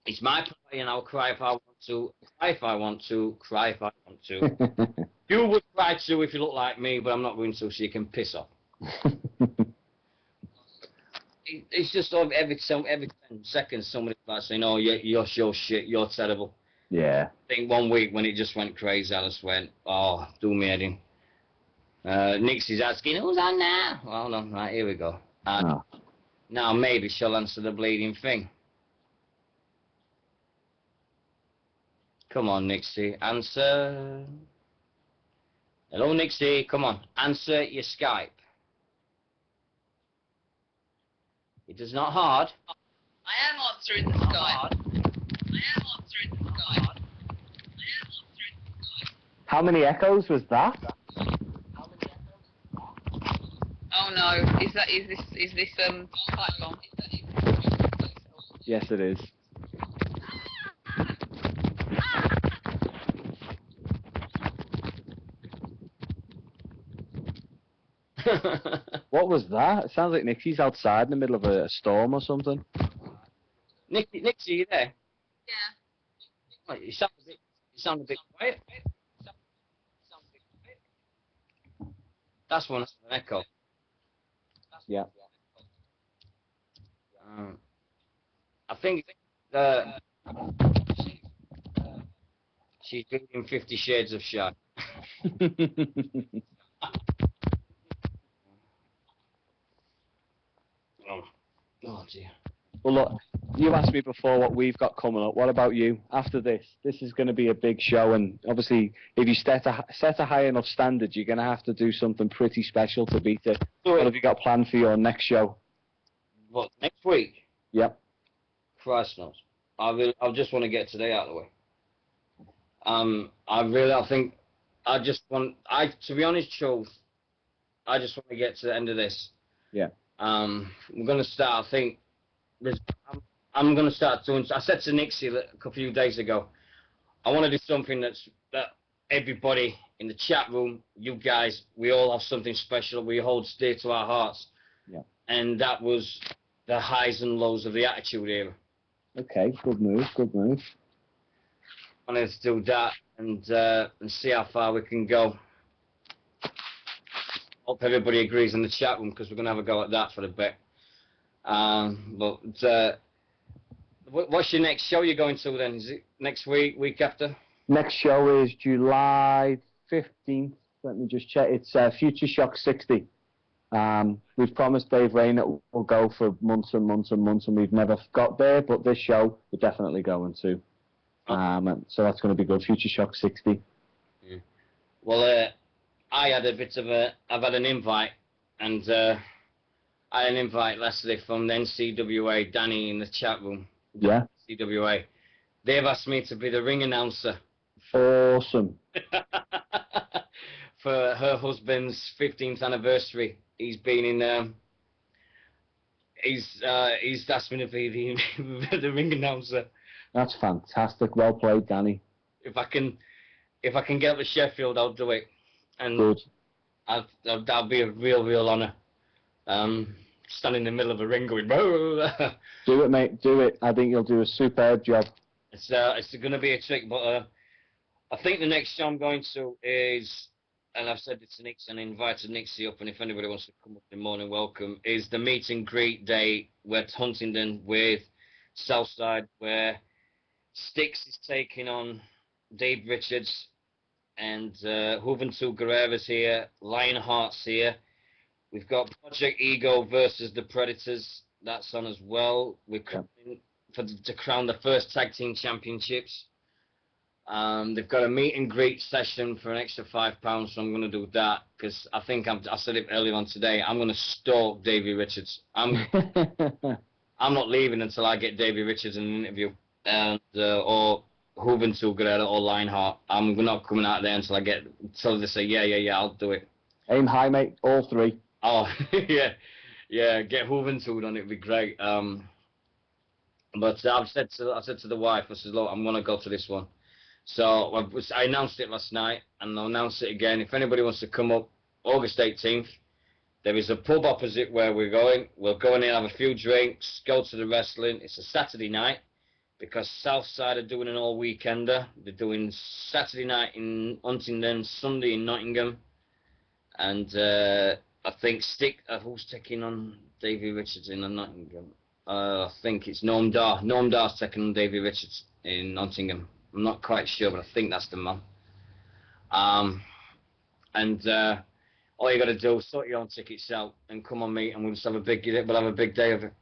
it's my play, and I'll cry if I want to, cry if I want to, cry if I want to. You would cry too if you look like me, but I'm not going to, so you can piss off. It's just every 10 seconds somebody's like saying, oh, you're so shit, you're terrible. Yeah. I think one week when it just went crazy, I just went, oh, do me head in. Nixie's asking, who's on now? Well, no, right, here we go. Now maybe she'll answer the bleeding thing. Come on, Nixie, answer. Hello, Nixie, come on, answer your Skype. It is not hard. I am answering the Skype. How many echoes was that? Oh no, is this pipe bomb? Yes, it is. What was that? It sounds like Nixie's outside in the middle of a storm or something. Nixie, are you there? Yeah. Wait, you sound a bit quiet. That's one, an echo. Yeah. I think she's reading 50 Shades of Shy. Oh dear. Well, look, you asked me before what we've got coming up. What about you? After this is going to be a big show, and obviously, if you set a high enough standard, you're going to have to do something pretty special to beat it. What have you got planned for your next show? What, next week? Yep. Christ knows. I just want to get today out of the way. To be honest, truth, I just want to get to the end of this. Yeah. We're going to start, I think, I'm going to start doing, I said to Nixie a few days ago, I want to do something that everybody in the chat room, you guys, we all have something special we hold dear to our hearts. Yeah. And that was the highs and lows of the Attitude Era. Okay, good move. I wanted to do that and see how far we can go. Hope everybody agrees in the chat room, because we're going to have a go at that for a bit. What's your next show you're going to then? Is it next week, week after? Next show is July 15th. Let me just check. It's Future Shock 60. We've promised Dave Rain that we'll go for months and months and months, and we've never got there, but this show we're definitely going to. So that's going to be good. Future Shock 60. Yeah. Well, I've had an invite, and I had an invite last day from the NCWA, Danny, in the chat room, Yeah. CWA. They've asked me to be the ring announcer Awesome. for her husband's 15th anniversary. He's been in. He's asked me to be the ring announcer. That's fantastic. Well played, Danny. If I can get up to Sheffield, I'll do it. And Good. that'll be a real honour. Stand in the middle of a ring going, "Boo." Do it, mate. Do it. I think you'll do a superb job. It's going to be a trick, but I think the next show I'm going to is, and I've said it to Nix and invited Nixie up, and if anybody wants to come up, they're more than welcome, is the meet and greet day at Huntingdon with Southside, where Styx is taking on Dave Richards, and Juventud Guerrera's here, Lionheart's here. We've got Project Ego versus the Predators. That's on as well. We're coming to crown the first tag team championships. They've got a meet and greet session for an extra £5, so I'm going to do that because I think I said it earlier on today. I'm going to stalk Davey Richards. I'm not leaving until I get Davey Richards in an interview, and or Juventud Guerrera or Lionheart. I'm not coming out there until they say yeah, I'll do it. Aim high, mate. All three. Oh yeah. Get Juventud on, it'd be great. But I said to the wife, I said, look, I'm gonna go to this one. So I announced it last night, and I'll announce it again. If anybody wants to come up, August 18th, there is a pub opposite where we're going. We'll go in and have a few drinks, go to the wrestling. It's a Saturday night because Southside are doing an all-weekender. They're doing Saturday night in Huntingdon, Sunday in Nottingham, and I think who's taking on Davey Richards in Nottingham? I think it's Norm Dar. Norm Dar's taking on Davey Richards in Nottingham. I'm not quite sure, but I think that's the man. And all you got to do is sort your own tickets out and come on, mate, and we'll just have a big day of it.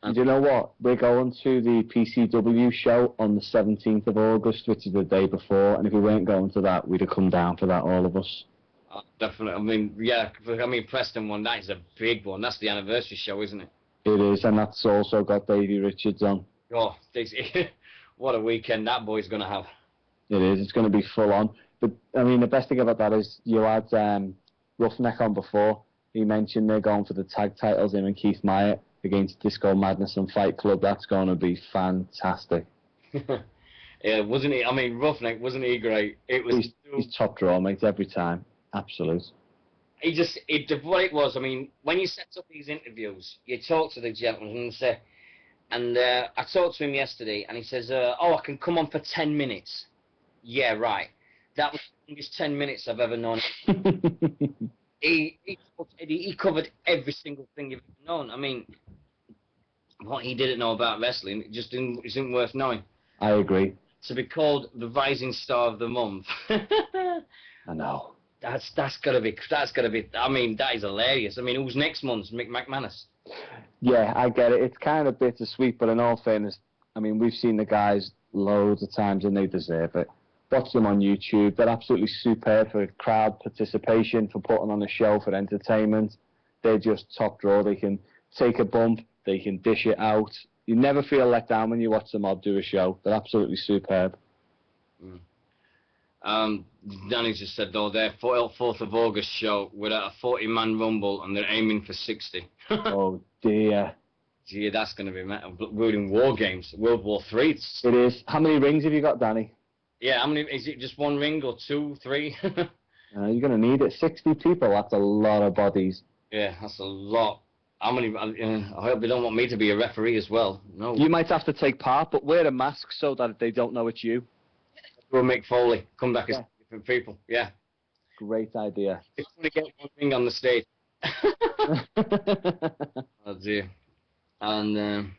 And you know what? We're going to the PCW show on the 17th of August, which is the day before, and if we weren't going to that, we'd have come down for that, all of us. Definitely. I mean, Preston one, that is a big one. That's the anniversary show, isn't it? It is, and that's also got Davey Richards on. Oh, what a weekend that boy's going to have. It is. It's going to be full on. But, I mean, the best thing about that is you had Roughneck on before. He mentioned they're going for the tag titles, him and Keith Myatt, against Disco Madness and Fight Club. That's going to be fantastic. Yeah, wasn't he? I mean, Roughneck, wasn't he great? He's top draw, mate, every time. Absolute. What it was, I mean, when you set up these interviews, you talk to the gentleman and say, and I talked to him yesterday, and he says, I can come on for 10 minutes. Yeah, right. That was the longest 10 minutes I've ever known. He covered every single thing you've ever known. I mean, what he didn't know about wrestling, it just isn't worth knowing. I agree. To be called the rising star of the month. I know. That's gotta be. I mean, that is hilarious. I mean, who's next month's Mick McManus? Yeah, I get it. It's kind of bittersweet, but in all fairness, I mean, we've seen the guys loads of times and they deserve it. Watch them on YouTube. They're absolutely superb for crowd participation, for putting on a show, for entertainment. They're just top draw. They can take a bump. They can dish it out. You never feel let down when you watch them all do a show. They're absolutely superb. Danny just said, though, their 4th of August show, we're at a 40-man rumble, and they're aiming for 60. Oh, dear. Gee, that's going to be mad. We're in war games, World War III. It is. How many rings have you got, Danny? Yeah, how many? Is it just 1 ring or 2, 3? You're going to need it. 60 people, that's a lot of bodies. Yeah, that's a lot. How many? I hope they don't want me to be a referee as well. No. You might have to take part, but wear a mask so that they don't know it's you. We'll Mick Foley. Come back as different people. Yeah. Great idea. If you want to get 1 ring on the stage. Oh dear. And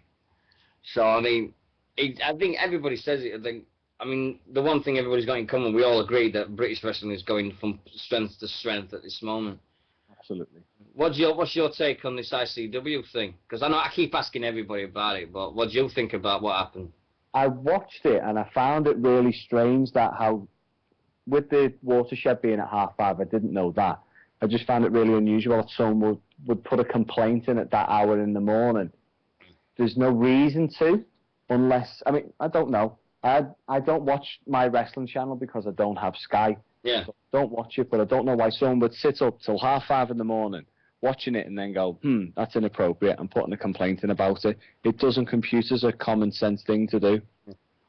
so I mean, I think everybody says it. I mean, the one thing everybody's got in common, we all agree that British wrestling is going from strength to strength at this moment. Absolutely. What's your take on this ICW thing? Because I know I keep asking everybody about it, but what do you think about what happened? I watched it and I found it really strange that how, with the Watershed being at 5:30, I didn't know that. I just found it really unusual that someone would put a complaint in at that hour in the morning. There's no reason to, unless, I mean, I don't know. I don't watch my wrestling channel because I don't have Sky. Yeah. So I don't watch it, but I don't know why someone would sit up till 5:30 in the morning watching it and then go, that's inappropriate, and putting a complaint in about it. It doesn't compute as a common sense thing to do.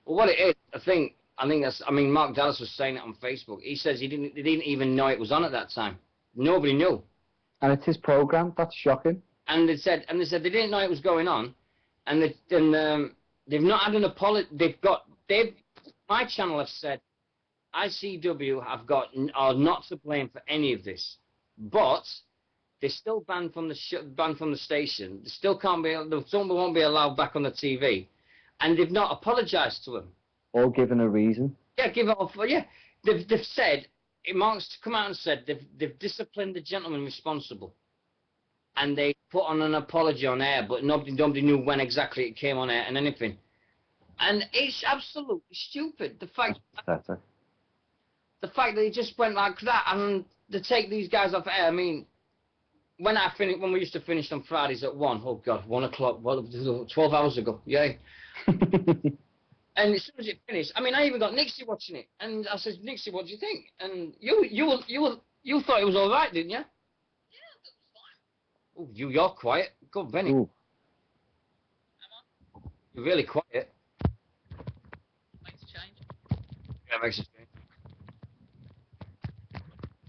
Well, what it is, I think that's. I mean, Mark Dallas was saying it on Facebook. He says they didn't even know it was on at that time. Nobody knew. And it's his program. That's shocking. And they said they didn't know it was going on, and they've not had an apology. My channel have said ICW are not to blame for any of this, but they're still banned from the station. They still can't be. Someone won't be allowed back on the TV, and they've not apologised to him. Or given a reason. Yeah, give it off. Yeah, they've said. Mark's come out and said they've disciplined the gentleman responsible, and they put on an apology on air, but nobody knew when exactly it came on air and anything. And it's absolutely stupid. The fact that it just went like that, and to take these guys off air. I mean, when we used to finish on Fridays at 1, oh God, 1 o'clock, 12 hours ago, yay. And as soon as it finished, I mean, I even got Nixie watching it, and I said, Nixie, what do you think? And you thought it was all right, didn't you? Yeah, it was fine. Oh, you're quiet. Go, Benny. Ooh. You're really quiet. Makes a change. Yeah, it makes a change.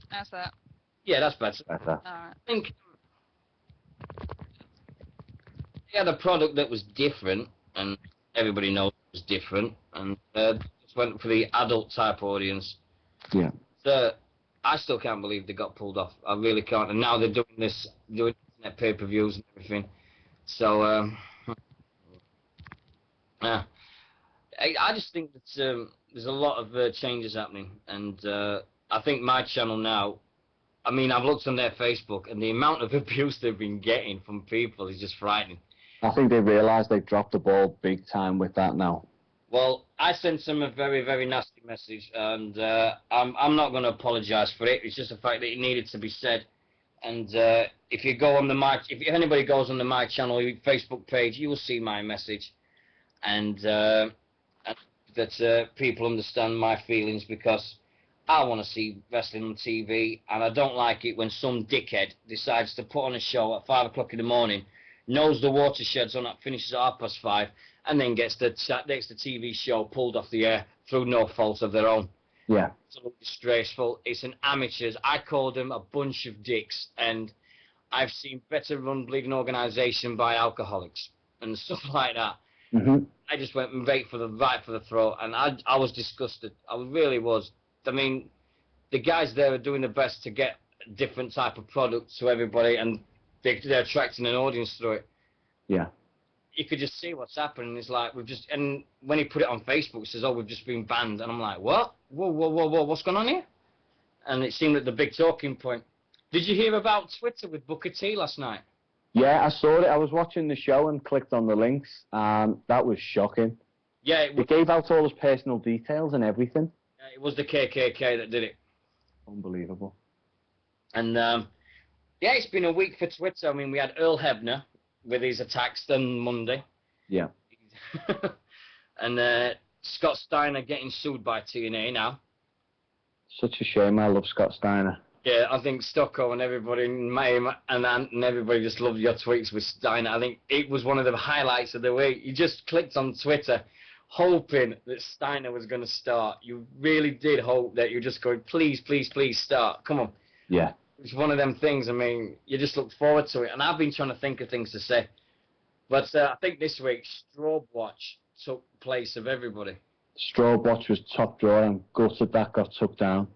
How's that? Yeah, that's better. Better. Alright. I think he had a product that was different, and everybody knows it was different, and just went for the adult type audience. Yeah. So I still can't believe they got pulled off. I really can't. And now they're doing internet pay-per-views and everything. So yeah, I just think that there's a lot of changes happening, and I think my channel now. I mean, I've looked on their Facebook, and the amount of abuse they've been getting from people is just frightening. I think they realise they've dropped the ball big time with that now. Well, I sent them a very, very nasty message, and I'm not going to apologise for it. It's just the fact that it needed to be said. And if you go on if anybody goes on the My Channel Facebook page, you will see my message, and that people understand my feelings, because I want to see wrestling on TV, and I don't like it when some dickhead decides to put on a show at 5 o'clock in the morning, knows the watershed's on, finishes at 5:30, and then gets the TV show pulled off the air through no fault of their own. Yeah. Absolutely disgraceful. It's an amateurs. I call them a bunch of dicks, and I've seen better run bleeding organisation by alcoholics and stuff like that. Mm-hmm. I just went right for the throat, and I was disgusted. I really was. I mean, the guys there are doing their best to get a different type of product to everybody, and they're attracting an audience through it. Yeah. You could just see what's happening. It's like and when he put it on Facebook, it says, "Oh, we've just been banned," and I'm like, "What? Whoa, what's going on here?" And it seemed like the big talking point. Did you hear about Twitter with Booker T last night? Yeah, I saw it. I was watching the show and clicked on the links, and that was shocking. Yeah, it gave out all his personal details and everything. It was the KKK that did it. Unbelievable. And yeah, it's been a week for Twitter. I mean, we had Earl Hebner with his attacks on Monday. Yeah. And Scott Steiner getting sued by TNA now. Such a shame. I love Scott Steiner. Yeah, I think Stocko and everybody, and everybody just loved your tweets with Steiner. I think it was one of the highlights of the week. You just clicked on Twitter hoping that Steiner was going to start. You really did hope that you were just going, please, please, please start. Come on. Yeah. It's one of them things, I mean, you just look forward to it. And I've been trying to think of things to say. But I think this week, Strobe Watch took place of everybody. Strobe Watch was top drawer, and gutted that got took down.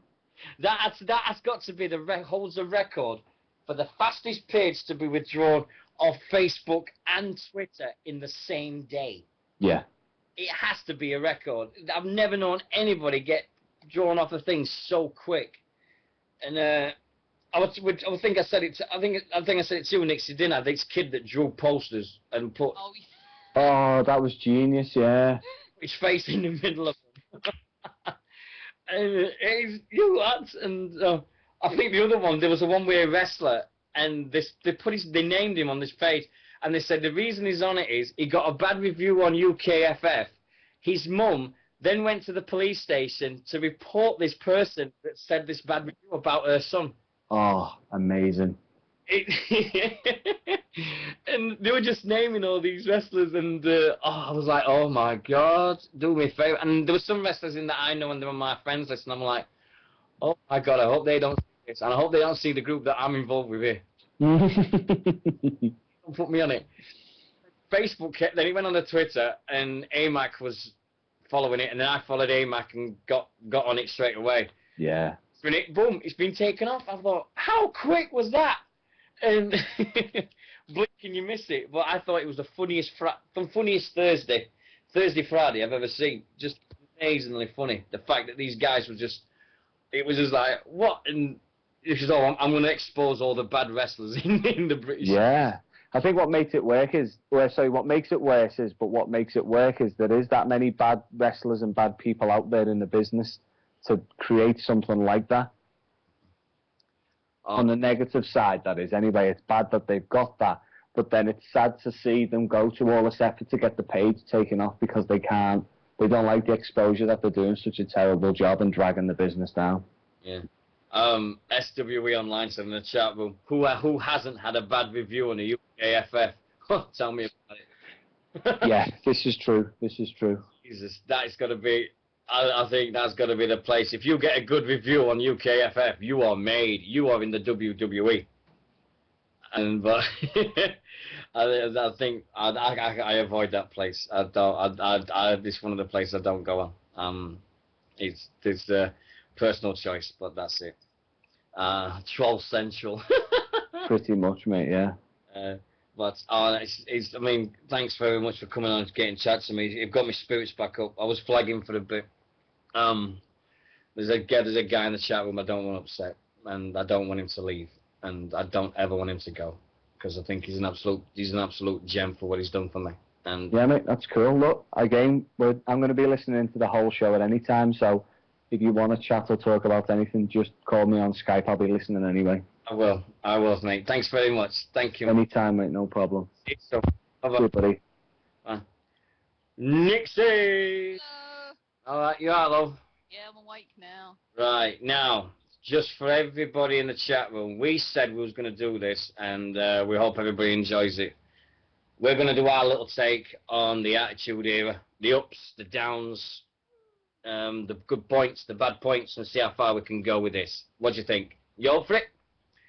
That has got to be holds the record for the fastest page to be withdrawn off Facebook and Twitter in the same day. Yeah. It has to be a record. I've never known anybody get drawn off of things so quick. And I think I said it. I think I said it to you, Nixie, didn't I? This kid that drew posters and put. Oh, that was genius. Yeah. His face in the middle of them. And you what? And I think the other one, there was a one-way wrestler, and they named him on this page, and they said the reason he's on it is he got a bad review on UKFF. His mum then went to the police station to report this person that said this bad review about her son. Oh, amazing. And they were just naming all these wrestlers, and I was like, oh my God, do me a favour. And there were some wrestlers in that I know, and they were my friends list, and I'm like, oh my God, I hope they don't see this, and I hope they don't see the group that I'm involved with here. Don't put me on it. Facebook kept, then he went on the Twitter, and AMAC was following it, and then I followed AMAC and got on it straight away. Yeah. Boom, it's been taken off. I thought, how quick was that? And blink and you miss it. But I thought it was the funniest Thursday Friday I've ever seen. Just amazingly funny. The fact that these guys were just, it was just like, what? And it was, oh, I'm going to expose all the bad wrestlers in the British. Yeah. I think what makes it work is, what makes it worse is, but what makes it work is there is that many bad wrestlers and bad people out there in the business to create something like that. On the negative side, that is. Anyway, it's bad that they've got that, but then it's sad to see them go to all this effort to get the page taken off because they don't like the exposure that they're doing such a terrible job and dragging the business down. Yeah. SWE Online said in the chat room, who hasn't had a bad review on the UKFF? Tell me about it. Yeah, this is true. Jesus, that is got to be, I think that's got to be the place. If you get a good review on UKFF, you are made. You are in the WWE. And but I think I avoid that place. It's one of the places I don't go on. It's a personal choice, but that's it. Troll Central. Pretty much, mate. Yeah. But I mean, thanks very much for coming on and getting chat to me. You've got my spirits back up. I was flagging for a bit. There's a guy in the chat room I don't want upset, and I don't want him to leave, and I don't ever want him to go, because I think he's an absolute gem for what he's done for me. And yeah, mate, that's cool. Look, again, I'm going to be listening to the whole show at any time, so if you want to chat or talk about anything, just call me on Skype. I'll be listening anyway. I will, mate. Thanks very much. Thank you. Anytime, mate. No problem. So, good, buddy. Nixie! Hello. Alright, you are, love? Yeah, I'm awake now. Right, now, just for everybody in the chat room, we said we was going to do this, and we hope everybody enjoys it. We're going to do our little take on the Attitude Era, the ups, the downs, the good points, the bad points, and see how far we can go with this. What do you think? You up for it?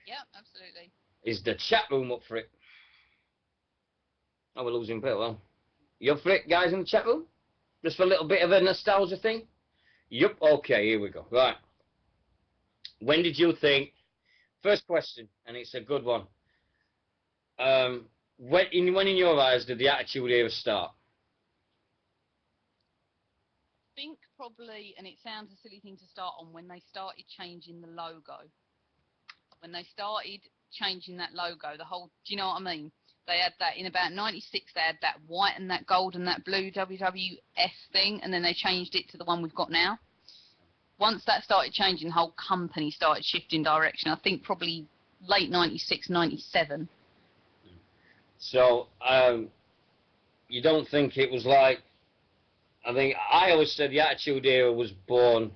Yeah, absolutely. Is the chat room up for it? Oh, we're losing Bill. Well, you up for it, guys in the chat room? Just for a little bit of a nostalgia thing? Yup. Okay, here we go. Right. When did you think? First question, and it's a good one. When in your eyes did the Attitude Era start? I think probably, and it sounds a silly thing to start on, when they started changing the logo. When they started changing that logo, the whole, do you know what I mean? They had that in about 96, they had that white and that gold and that blue WWF thing, and then they changed it to the one we've got now. Once that started changing, the whole company started shifting direction. I think probably late 96, 97. So, you don't think it was like, I always said the Attitude Era was born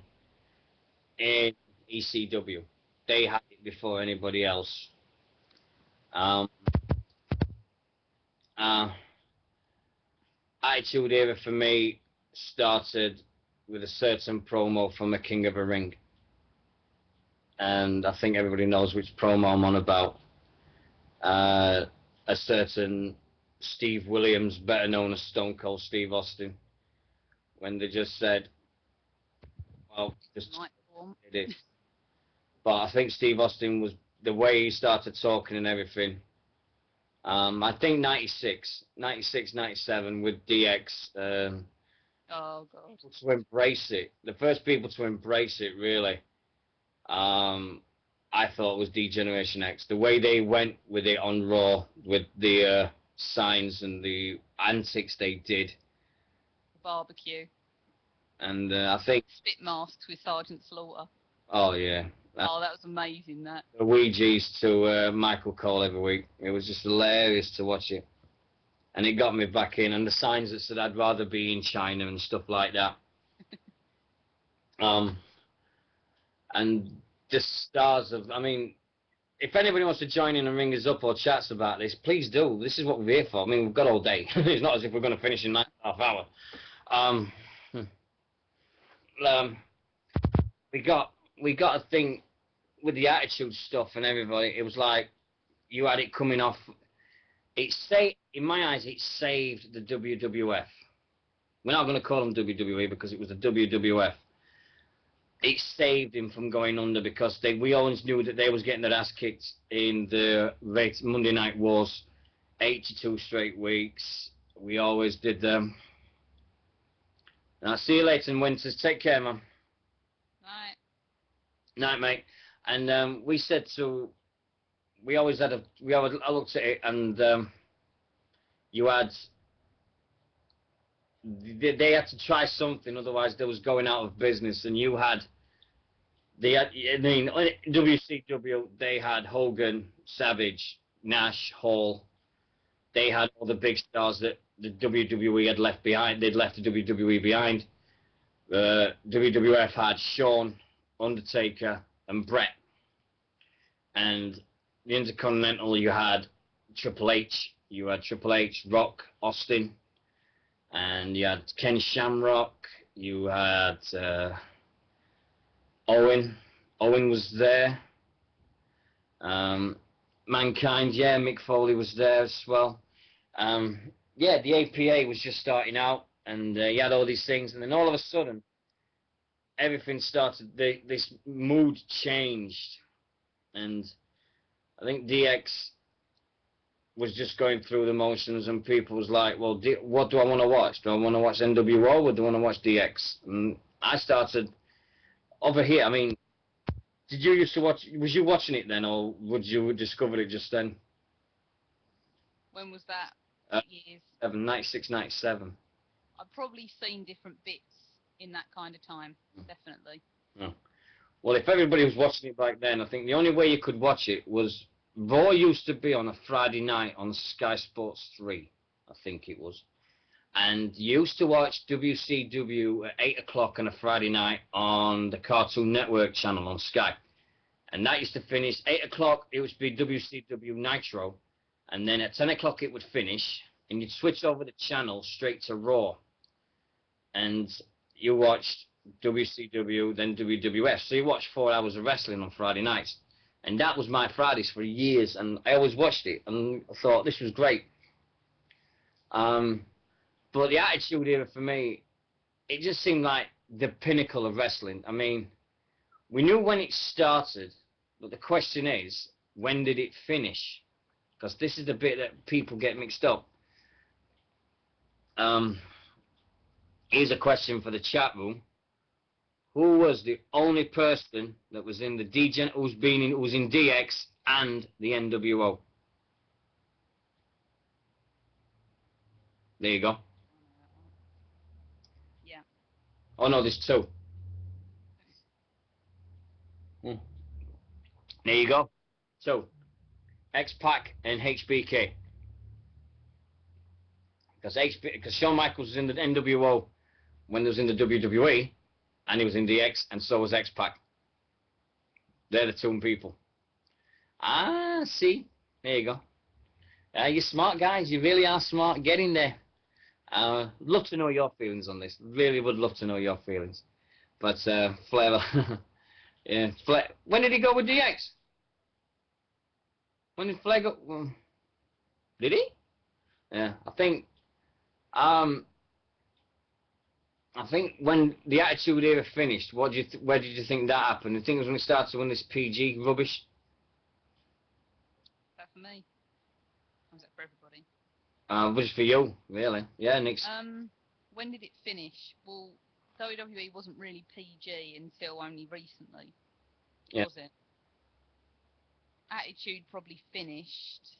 in ECW. They had it before anybody else. Attitude Era for me started with a certain promo from the King of the Ring. And I think everybody knows which promo I'm on about. A certain Steve Williams, better known as Stone Cold Steve Austin, when they just said, well, just did it. But I think Steve Austin was, the way he started talking and everything, I think 96, 97 with DX, oh, God. to embrace it. The first people to embrace it, really, I thought was D-Generation X. The way they went with it on Raw, with the signs and the antics they did. Barbecue. And I think... Spit masks with Sergeant Slaughter. Oh, yeah. That was amazing, that. The Ouija's to Michael Cole every week. It was just hilarious to watch it. and it got me back in. And the signs that said I'd rather be in China and stuff like that. And the stars of, I mean, if anybody wants to join in and ring us up or chats about this, please do. This is what we're here for. I mean, we've got all day. It's not as if we're going to finish in 9.5 hours. We got a thing with the attitude stuff and everybody. It was like you had it coming off. In my eyes, it saved the WWF. We're not going to call them WWE because it was the WWF. It saved him from going under because we always knew that they was getting their ass kicked in the Monday Night Wars, 82 straight weeks. We always did them. I'll see you later in Winters. Take care, man. Night. Night, mate. And we said to, I looked at it, and you had, they had to try something, otherwise they was going out of business. And you had, WCW, they had Hogan, Savage, Nash, Hall. They had all the big stars that the WWE had left behind. They'd left the WWE behind. WWF had Shawn, Undertaker, and Bret. And the Intercontinental, you had Triple H. You had Triple H, Rock, Austin. And you had Ken Shamrock. You had Owen. Owen was there. Mankind, yeah, Mick Foley was there as well. Yeah, the APA was just starting out, and you had all these things, and then all of a sudden, everything started, this mood changed, and I think DX was just going through the motions, and people was like, well, what do I want to watch? Do I want to watch NWO, or do I want to watch DX? And I started over here. I mean, did you used to watch, was you watching it then, or would you discover it just then? When was that? Years? 96, 97. I've probably seen different bits in that kind of time, definitely. Oh. Well, if everybody was watching it back then, I think the only way you could watch it was, Raw used to be on a Friday night on Sky Sports 3, I think it was. And you used to watch WCW at 8 o'clock on a Friday night on the Cartoon Network channel on Sky. And that used to finish 8 o'clock, it would be WCW Nitro. And then at 10 o'clock it would finish, and you'd switch over the channel straight to Raw. And you watched WCW, then WWF. So you watched 4 hours of wrestling on Friday nights. And that was my Fridays for years, and I always watched it, and I thought this was great. But the Attitude Era for me, it just seemed like the pinnacle of wrestling. I mean, we knew when it started, but the question is, when did it finish? Because this is the bit that people get mixed up. Here's a question for the chat room. Who was the only person that was in the who was in DX and the NWO? There you go. Yeah. Oh no, there's two. There you go. So, X-Pac and HBK. Because Shawn Michaels was in the NWO when he was in the WWE, and he was in DX, and so was X-Pac. They're the two people. Ah, see? There you go. You're smart guys. You really are smart. Get in there. Love to know your feelings on this. Really would love to know your feelings. But Flair, yeah, Flair. When did he go with DX? When did Flair go? Did he? Yeah, I think when the Attitude Era finished, where did you think that happened? You think it was when it started when this PG rubbish? That for me? Or was that for everybody? Was it for you, really? Yeah, Nick's. When did it finish? Well, WWE wasn't really PG until only recently, Yeah. was it? Attitude probably finished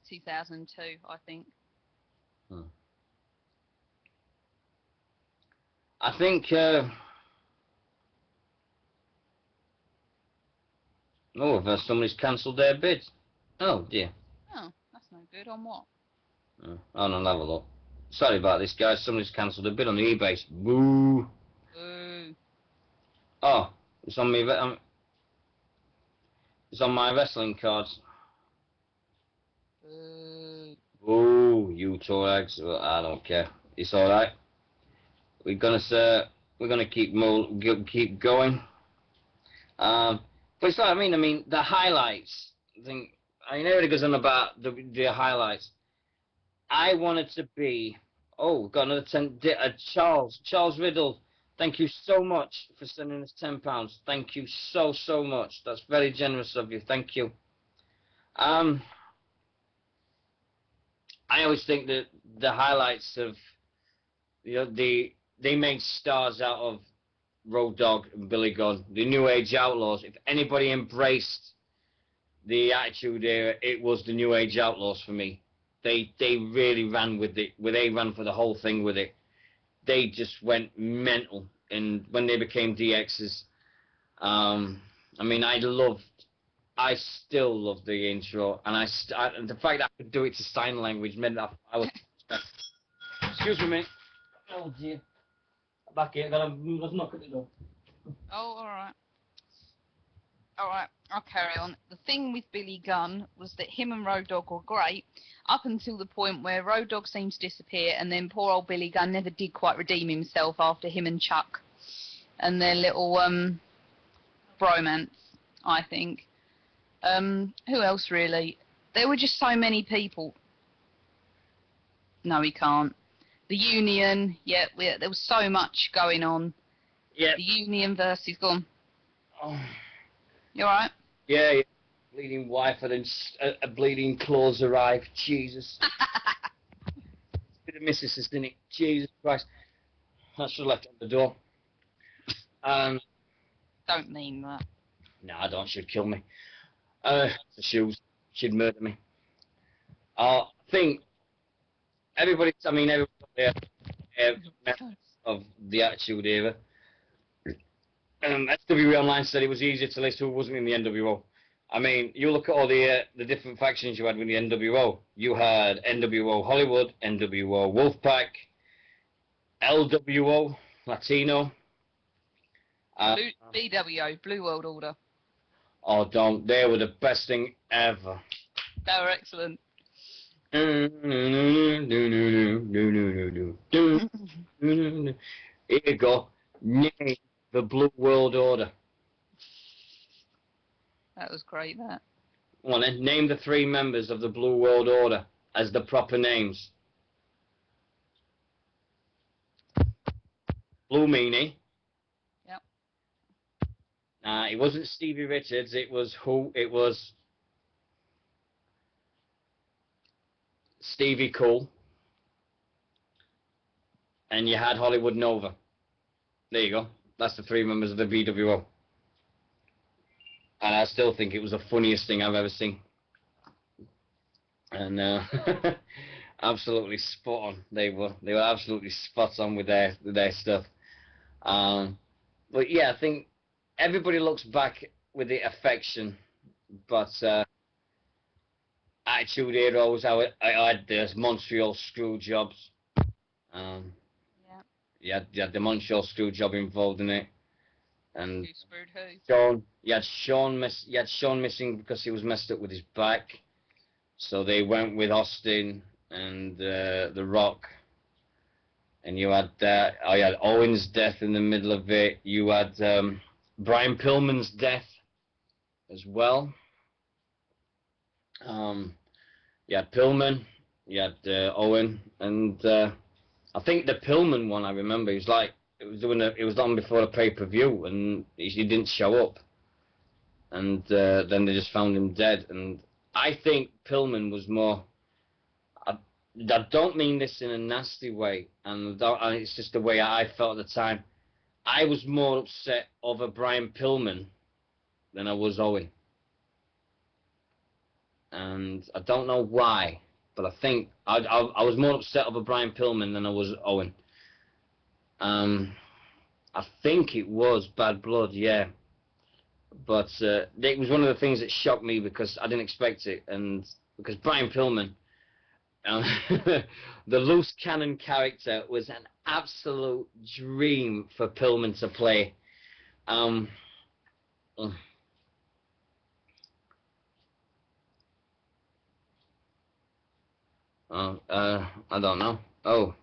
2002, I think. I think somebody's cancelled their bid. Oh dear. Oh, that's no good. On what? I don't have a look. Sorry about this, guys. Somebody's cancelled a bid on the eBay. Boo. Boo. Oh, it's on me. It's on my wrestling cards. Boo. Ooh, you Torax. Well, I don't care. It's all right. We're gonna keep going. But it's like, I mean, the highlights. Everybody goes on about the highlights. I wanted to be. Oh, we've got another 10. Charles Riddle. Thank you so much for sending us £10. Thank you so much. That's very generous of you. Thank you. I always think that the highlights of, they made stars out of Road Dogg and Billy Gunn, the New Age Outlaws. If anybody embraced the Attitude Era, it was the New Age Outlaws for me. They really ran with it. They ran for the whole thing with it. They just went mental. And when they became DXs, I still love the intro. And the fact that I could do it to sign language meant that I was. Excuse me, mate. Oh dear. Back here. Let's knock at the door. Oh, alright. Alright, I'll carry on. The thing with Billy Gunn was that him and Road Dogg were great up until the point where Road Dogg seemed to disappear, and then poor old Billy Gunn never did quite redeem himself after him and Chuck and their little bromance, I think. Who else really? There were just so many people. No, he can't. The Union, yeah, there was so much going on. Yeah. The Union versus, go on. Oh. You alright? Yeah. Bleeding wife and then a bleeding claws arrive. Jesus. Bit of missus, didn't it? Jesus Christ. I should have left it on the door. Don't mean that. No, I don't. She'd kill me. The shoes. She'd murder me. I think everybody there of the Attitude Era. SWE Online said it was easier to list who wasn't in the NWO. I mean, you look at all the different factions you had with the NWO. You had NWO Hollywood, NWO Wolfpack, LWO Latino. BWO, Blue World Order. Oh, don't. They were the best thing ever. They were excellent. Here you go. Name the Blue World Order. That was great, that. Come on then. Name the 3 members of the Blue World Order as the proper names. Blue Meanie. Yep. It wasn't Stevie Richards. It was who? It was Stevie Cool. And you had Hollywood Nova. There you go. That's the 3 members of the BWO. And I still think it was the funniest thing I've ever seen. And absolutely spot on. They were absolutely spot on with their stuff. But yeah, I think everybody looks back with the affection, but Attitude Era was how I had the Montreal screw jobs. You had the Montreal screw job involved in it, and Who screwed who? Sean. You had Sean missing because he was messed up with his back, so they went with Austin and The Rock. And you had you had Owen's death in the middle of it. You had Brian Pillman's death as well. You had Pillman, you had Owen, and I think the Pillman one I remember. It was on before the pay-per-view, and he didn't show up. And then they just found him dead. And I think Pillman was more. I don't mean this in a nasty way, and it's just the way I felt at the time. I was more upset over Brian Pillman than I was Owen. And I don't know why, but I think I was more upset over Brian Pillman than I was Owen. I think it was Bad Blood, yeah. But it was one of the things that shocked me because I didn't expect it, and because Brian Pillman, The loose cannon character was an absolute dream for Pillman to play. I don't know. Oh,